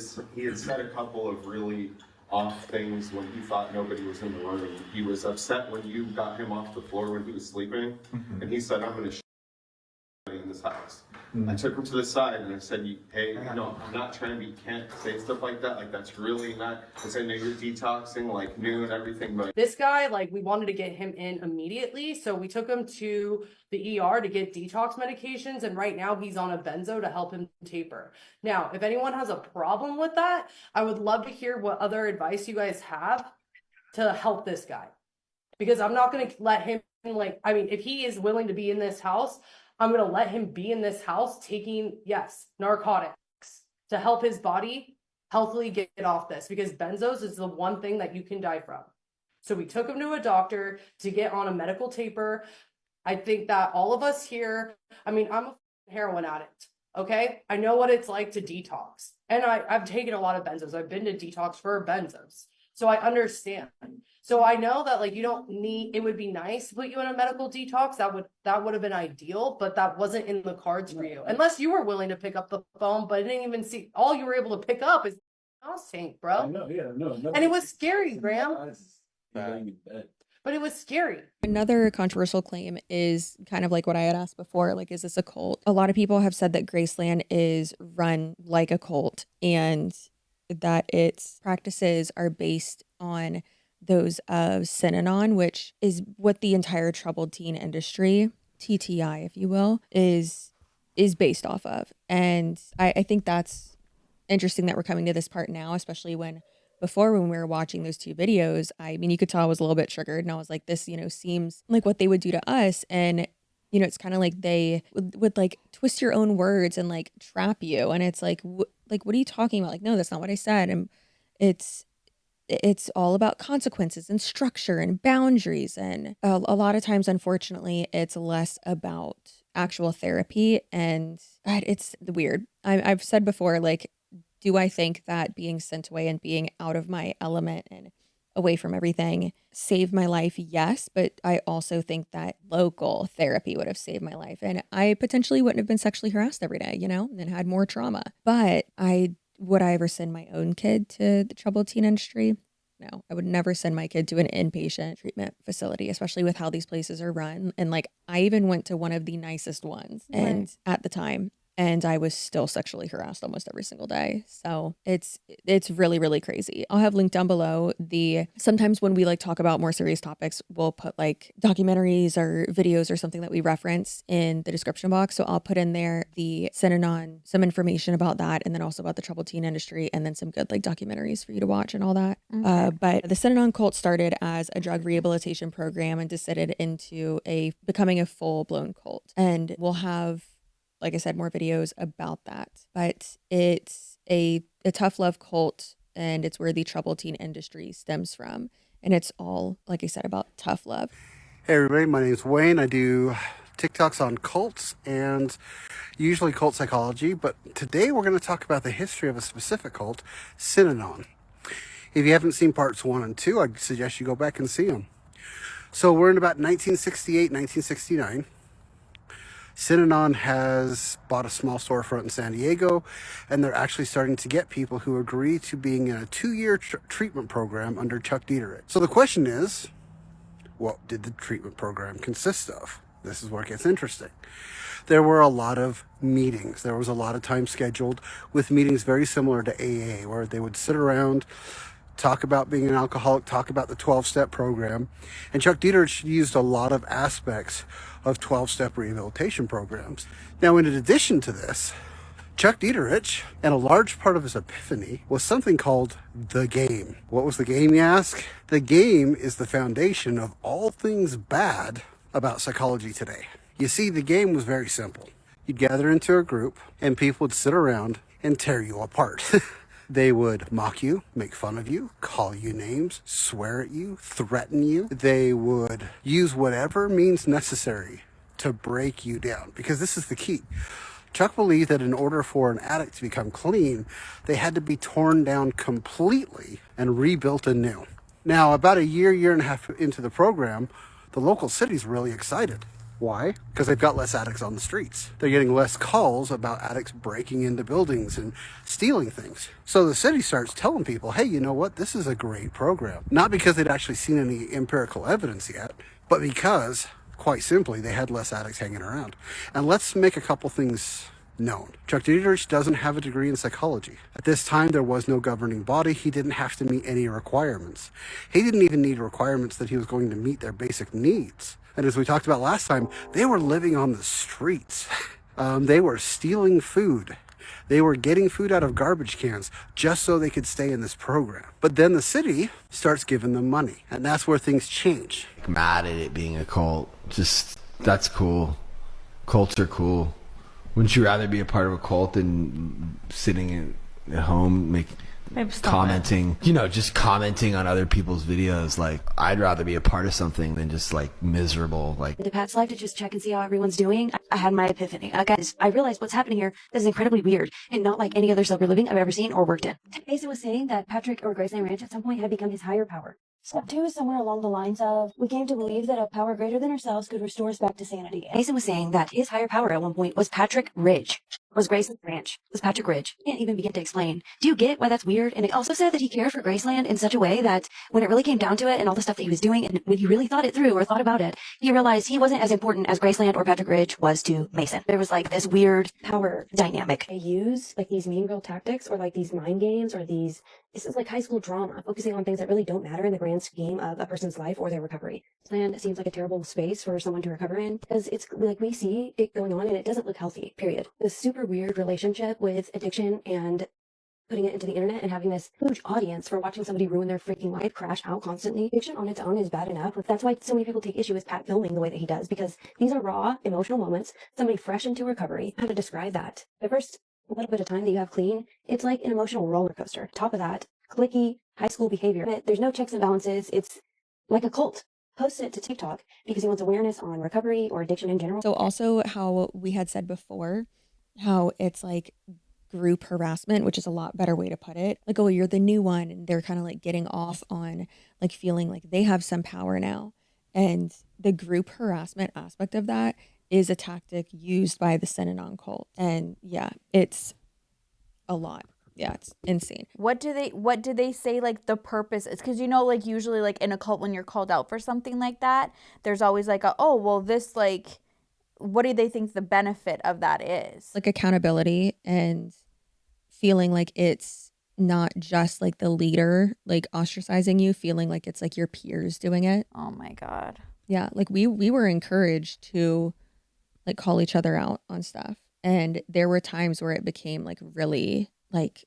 said a couple of really off things when he thought nobody was in the room. He was upset when you got him off the floor when he was sleeping, and he said, "I'm going to in this house." I took him to the side and I said, "Hey, no, I'm not trying to be, can't say stuff like that. Like, that's really not, because I know you're detoxing, like, new and everything, but..." This guy, like, we wanted to get him in immediately, so we took him to the ER to get detox medications, and right now he's on a benzo to help him taper. Now, if anyone has a problem with that, I would love to hear what other advice you guys have to help this guy. Because I'm not going to let him, like, I mean, if he is willing to be in this house, I'm going to let him be in this house taking, yes, narcotics to help his body healthily get off this, because benzos is the one thing that you can die from. So we took him to a doctor to get on a medical taper. I think that all of us here, I mean, I'm a heroin addict, okay? I know what it's like to detox. And I've taken a lot of benzos. I've been to detox for benzos. So I understand. So I know that, like, you don't need, it would be nice to put you in a medical detox. That would have been ideal, but that wasn't in the cards for you. Unless you were willing to pick up the phone, but I didn't even see, all you were able to pick up is tank, bro. No. And it was scary, Graham. But it was scary. Another controversial claim is kind of like what I had asked before, like, is this a cult? A lot of people have said that Graceland is run like a cult and that its practices are based on those of Synanon, which is what the entire troubled teen industry, TTI, if you will, is based off of. And I think that's interesting that we're coming to this part now, especially when before, when we were watching those two videos, I mean, you could tell I was a little bit triggered, and I was like, this, you know, seems like what they would do to us. And, you know, it's kind of like they would like twist your own words and like trap you. And it's like, what are you talking about? Like, no, that's not what I said. And it's all about consequences and structure and boundaries. And a lot of times, unfortunately, it's less about actual therapy. And it's weird. I've said before, like, do I think that being sent away and being out of my element and away from everything saved my life? Yes. But I also think that local therapy would have saved my life. And I potentially wouldn't have been sexually harassed every day, you know, and had more trauma. But I would I ever send my own kid to the troubled teen industry? No, I would never send my kid to an inpatient treatment facility, especially with how these places are run. And like, I even went to one of the nicest ones and at the time, and I was still sexually harassed almost every single day. So it's really, really crazy. I'll have linked down below sometimes when we like talk about more serious topics, we'll put like documentaries or videos or something that we reference in the description box. So I'll put in there the Synanon, some information about that, and then also about the troubled teen industry, and then some good like documentaries for you to watch and all that. Okay. But the Synanon cult started as a drug rehabilitation program and descended into becoming a full-blown cult. And we'll have, like I said, more videos about that. But it's a tough love cult, and it's where the troubled teen industry stems from. And it's all, like I said, about tough love. Hey everybody, my name is Wayne. I do TikToks on cults and usually cult psychology, but today we're going to talk about the history of a specific cult, Synanon. If you haven't seen parts 1 and 2, I suggest you go back and see them. So we're in about 1968, 1969. Synanon has bought a small storefront in San Diego, and they're actually starting to get people who agree to being in a 2-year treatment program under Chuck Dieterich. So the question is, what did the treatment program consist of? This is where it gets interesting. There were a lot of meetings. There was a lot of time scheduled with meetings very similar to AA, where they would sit around, talk about being an alcoholic, talk about the 12-step program. And Chuck Dieterich used a lot of aspects of 12-step rehabilitation programs. Now, in addition to this, Chuck Dieterich, and a large part of his epiphany, was something called the game. What was the game, you ask? The game is the foundation of all things bad about psychology today. You see, the game was very simple. You'd gather into a group, and people would sit around and tear you apart. They would mock you, make fun of you, call you names, swear at you, threaten you. They would use whatever means necessary to break you down, because this is the key. Chuck believed that in order for an addict to become clean, they had to be torn down completely and rebuilt anew. Now, about a year and a half into the program, the local city's really excited. Why? Because they've got less addicts on the streets. They're getting less calls about addicts breaking into buildings and stealing things. So the city starts telling people, hey, you know what? This is a great program. Not because they'd actually seen any empirical evidence yet, but because, quite simply, they had less addicts hanging around. And let's make a couple things known. Chuck Dieterich doesn't have a degree in psychology. At this time, there was no governing body. He didn't have to meet any requirements. He didn't even need requirements that he was going to meet their basic needs. And as we talked about last time, they were living on the streets. They were stealing food. They were getting food out of garbage cans just so they could stay in this program. But then the city starts giving them money, and that's where things change. Mad at it being a cult. Just, that's cool. Cults are cool. Wouldn't you rather be a part of a cult than sitting at home commenting, just commenting on other people's videos? Like, I'd rather be a part of something than just like miserable. Like, into Pat's life to just check and see how everyone's doing. I had my epiphany. Guys, I realized what's happening here. This is incredibly weird and not like any other sober living I've ever seen or worked in. Mason was saying that Patrick or Graceland Ranch at some point had become his higher power. Step 2 is somewhere along the lines of, we came to believe that a power greater than ourselves could restore us back to sanity. Mason was saying that his higher power at one point was Patrick Ridge. Was Graceland Ranch. Was Patrick Ridge. Can't even begin to explain. Do you get why that's weird? And it also said that he cared for Graceland in such a way that when it really came down to it and all the stuff that he was doing, and when he really thought it through or thought about it, he realized he wasn't as important as Graceland or Patrick Ridge was to Mason. There was like this weird power dynamic. They use like these mean girl tactics or like these mind games or this is like high school drama, focusing on things that really don't matter in the grand scheme of a person's life or their recovery. Land seems like a terrible space for someone to recover in because it's like we see it going on and it doesn't look healthy, period. This super weird relationship with addiction and putting it into the internet and having this huge audience for watching somebody ruin their freaking life, crash out constantly. Addiction on its own is bad enough. That's why so many people take issue with Pat filming the way that he does, because these are raw, emotional moments, somebody fresh into recovery. How to describe that? The first little bit of time that you have clean, it's like an emotional roller coaster. Top of that, clicky, high school behavior. There's no checks and balances. It's like a cult. Posts it to TikTok because he wants awareness on recovery or addiction in general. So also how we had said before, how it's like group harassment, which is a lot better way to put it. Like, oh, you're the new one. And they're kind of like getting off on like feeling like they have some power now. And the group harassment aspect of that is a tactic used by the Synanon cult. And yeah, it's a lot. Yeah, it's insane. What did they say, like, the purpose is? Because, you know, like, usually, like, in a cult, when you're called out for something like that, there's always like this, like, what do they think the benefit of that is? Like accountability and feeling like it's not just like the leader like ostracizing you, feeling like it's like your peers doing it. Oh my God. Yeah, like we were encouraged to like call each other out on stuff. And there were times where it became like really like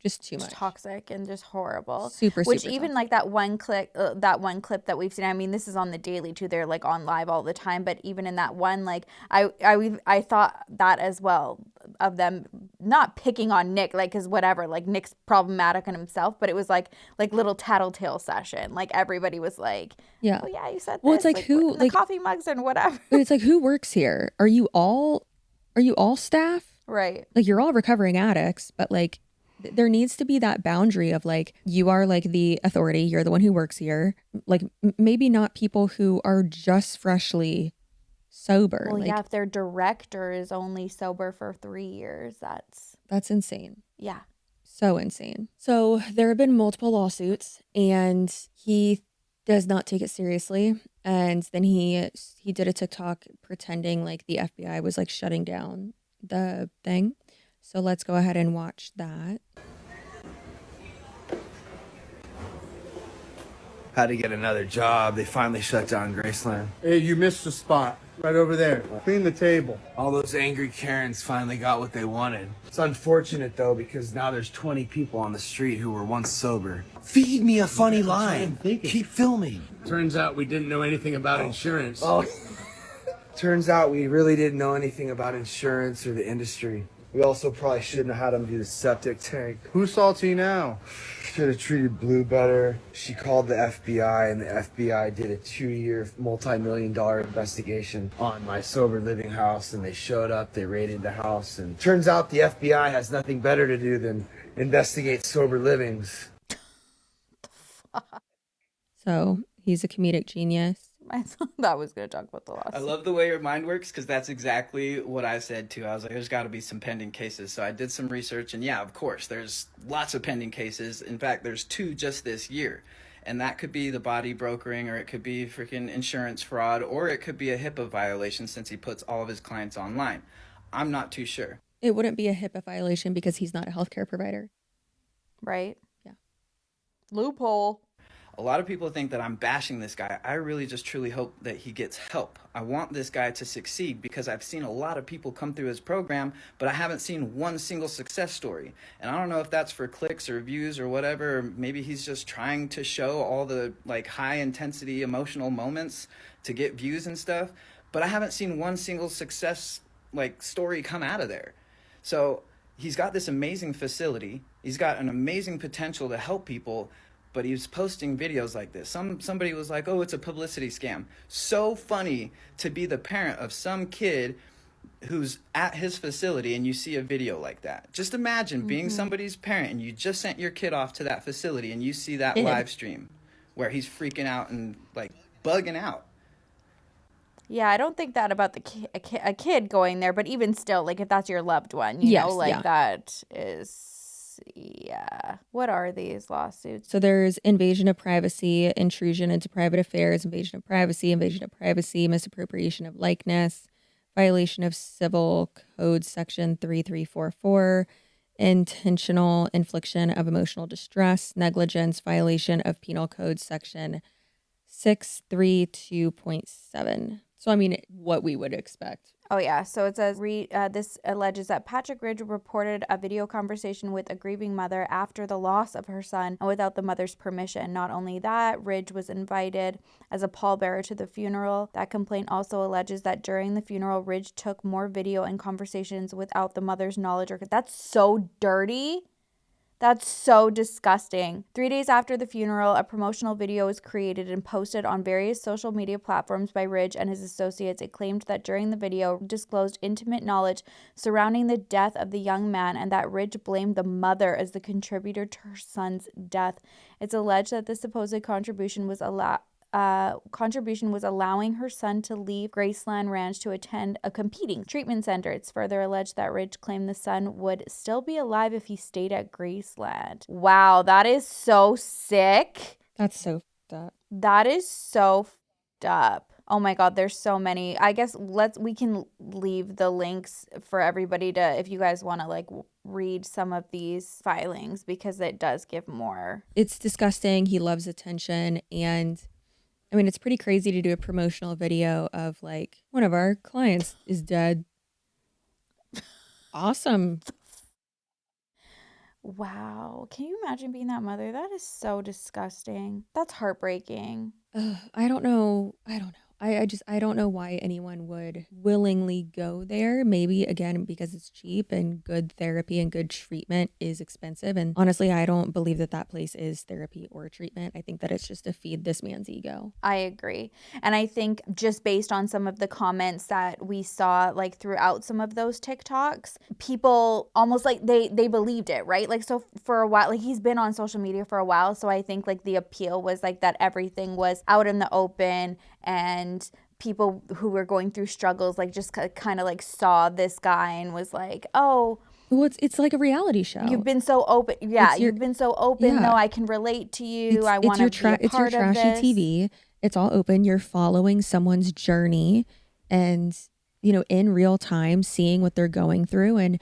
just too much. Toxic and just horrible. Super Which super even toxic. like that one clip that we've seen, I mean, this is on the daily too, they're like on live all the time, but even in that one, like I thought that as well, of them not picking on Nick, like, cause whatever, like Nick's problematic in himself, but it was like little tattletale session, like everybody was like, Yeah. oh yeah, you said Well, this, it's like who the like coffee mugs and whatever. But it's like, who works here? Are you all staff? Right. Like you're all recovering addicts, but like there needs to be that boundary of like, you are like the authority, you're the one who works here. Like maybe not people who are just freshly sober. Well, like, yeah, if their director is only sober for 3 years, that's insane. yeah. So insane. So there have been multiple lawsuits and he does not take it seriously. And then he did a TikTok pretending like the FBI was like shutting down the thing. So let's go ahead and watch that. Had to get another job. They finally shut down Graceland. Hey, you missed a spot. Right over there. Clean the table. All those angry Karens finally got what they wanted. It's unfortunate, though, because now there's 20 people on the street who were once sober. Feed me a funny line. Keep filming. Turns out we didn't know anything about insurance. Oh. Turns out we really didn't know anything about insurance or the industry. We also probably shouldn't have had them do the septic tank. Who's salty now? Should have treated Blue better. She called the FBI, and the FBI did a 2-year, multi-million-dollar investigation on my sober living house, and they showed up, they raided the house, and turns out the FBI has nothing better to do than investigate sober livings. So he's a comedic genius. I thought that was going to talk about the lawsuit. I love the way your mind works because that's exactly what I said too. I was like, there's got to be some pending cases. So I did some research and yeah, of course, there's lots of pending cases. In fact, there's 2 just this year. And that could be the body brokering, or it could be freaking insurance fraud, or it could be a HIPAA violation since he puts all of his clients online. I'm not too sure. It wouldn't be a HIPAA violation because he's not a healthcare provider. Right? Yeah. Loophole. A lot of people think that I'm bashing this guy. I really just truly hope that he gets help. I want this guy to succeed because I've seen a lot of people come through his program, but I haven't seen one single success story. And I don't know if that's for clicks or views or whatever, or maybe he's just trying to show all the like high intensity emotional moments to get views and stuff, but I haven't seen one single success like story come out of there. So he's got this amazing facility. He's got an amazing potential to help people, but he was posting videos like this. Somebody was like, oh, it's a publicity scam. So funny to be the parent of some kid who's at his facility and you see a video like that. Just imagine being somebody's parent and you just sent your kid off to that facility and you see that live stream where he's freaking out and like bugging out. Yeah, I don't think that about a kid going there, but even still, like if that's your loved one, you know, like that is... Yeah. What are these lawsuits? So there's invasion of privacy, intrusion into private affairs, invasion of privacy, misappropriation of likeness, violation of Civil Code Section 3344, intentional infliction of emotional distress, negligence, violation of Penal Code Section 632.7. So, I mean, what we would expect. Oh, yeah. So it says, this alleges that Patrick Ridge reported a video conversation with a grieving mother after the loss of her son and without the mother's permission. Not only that, Ridge was invited as a pallbearer to the funeral. That complaint also alleges that during the funeral, Ridge took more video and conversations without the mother's knowledge. That's so dirty. That's so disgusting. 3 days after the funeral, a promotional video was created and posted on various social media platforms by Ridge and his associates. It claimed that during the video, disclosed intimate knowledge surrounding the death of the young man and that Ridge blamed the mother as the contributor to her son's death. It's alleged that the supposed contribution was contribution was allowing her son to leave Graceland Ranch to attend a competing treatment center. It's further alleged that Ridge claimed the son would still be alive if he stayed at Graceland. Wow, that is so sick. That's so fucked up. That is so fucked up. Oh my God, there's so many. I guess we can leave the links for everybody to, if you guys want to like read some of these filings, because it does give more. It's disgusting. He loves attention. And I mean, it's pretty crazy to do a promotional video of like, one of our clients is dead. Awesome. Wow. Can you imagine being that mother? That is so disgusting. That's heartbreaking. I don't know. I don't know why anyone would willingly go there. Maybe again, because it's cheap and good therapy and good treatment is expensive. And honestly, I don't believe that that place is therapy or treatment. I think that it's just to feed this man's ego. I agree. And I think just based on some of the comments that we saw like throughout some of those TikToks, people almost like they believed it, right? Like, so for a while, like he's been on social media for a while. So I think like the appeal was like that everything was out in the open, and people who were going through struggles like just kind of like saw this guy and was like, oh, well, it's like a reality show. You've been so open. Yeah, you've been so open. Yeah. No, I can relate to you. I want to be a part It's your trashy of this. TV. It's all open. You're following someone's journey and, you know, in real time, seeing what they're going through, and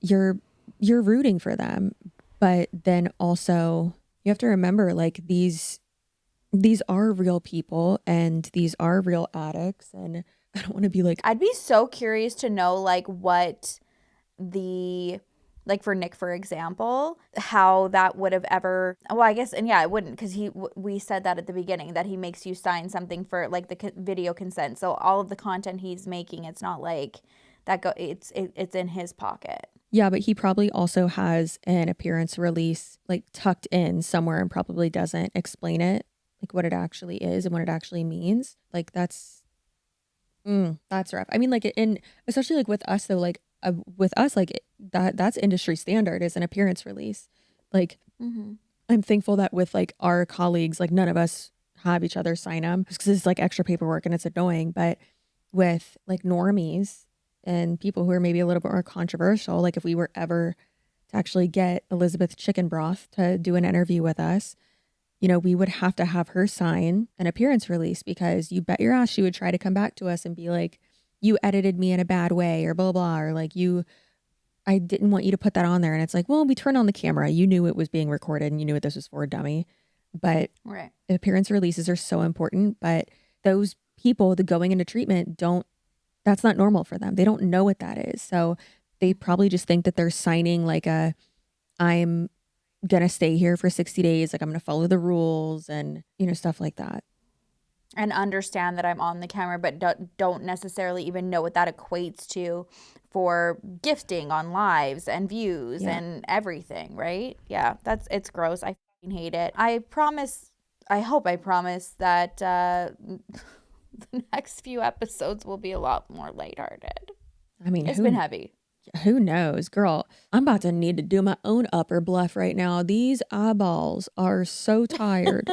you're rooting for them. But then also you have to remember, like, these are real people and these are real addicts, and I don't want to be like, I'd be so curious to know like what the, like for Nick, for example, how that would have ever, well, I guess, and yeah, it wouldn't, because we said that at the beginning, that he makes you sign something for like the video consent. So all of the content he's making, it's not like that it's in his pocket. yeah, but he probably also has an appearance release like tucked in somewhere and probably doesn't explain it, like what it actually is and what it actually means. Like that's rough. I mean, like, especially like with us though, like with us, like that's industry standard is an appearance release. Like, I'm thankful that with like our colleagues, like none of us have each other sign them because it's like extra paperwork and it's annoying. But with like normies and people who are maybe a little bit more controversial, like if we were ever to actually get Elizabeth Chicken Broth to do an interview with us, you know, we would have to have her sign an appearance release, because you bet your ass she would try to come back to us and be like, you edited me in a bad way or blah, blah, or like I didn't want you to put that on there. And it's like, well, we turned on the camera. You knew it was being recorded and you knew what this was for, dummy. But right. Appearance releases are so important. But those people that going into treatment that's not normal for them. They don't know what that is. So they probably just think that they're signing like I'm going to stay here for 60 days. Like I'm going to follow the rules and, you know, stuff like that. And understand that I'm on the camera, but don't necessarily even know what that equates to for gifting on lives and views and everything, right? Yeah, it's gross. I fucking hate it. I hope I promise that the next few episodes will be a lot more lighthearted. I mean, it's been heavy. Who knows, girl? I'm about to need to do my own upper bluff right now. These eyeballs are so tired.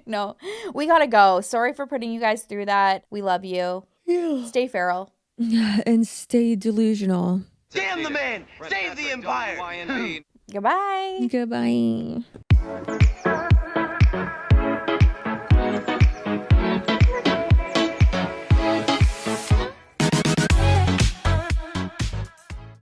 No, we gotta go. Sorry for putting you guys through that. We love you. Yeah. Stay feral. And stay delusional. Damn the man! Save the empire! Goodbye. Goodbye.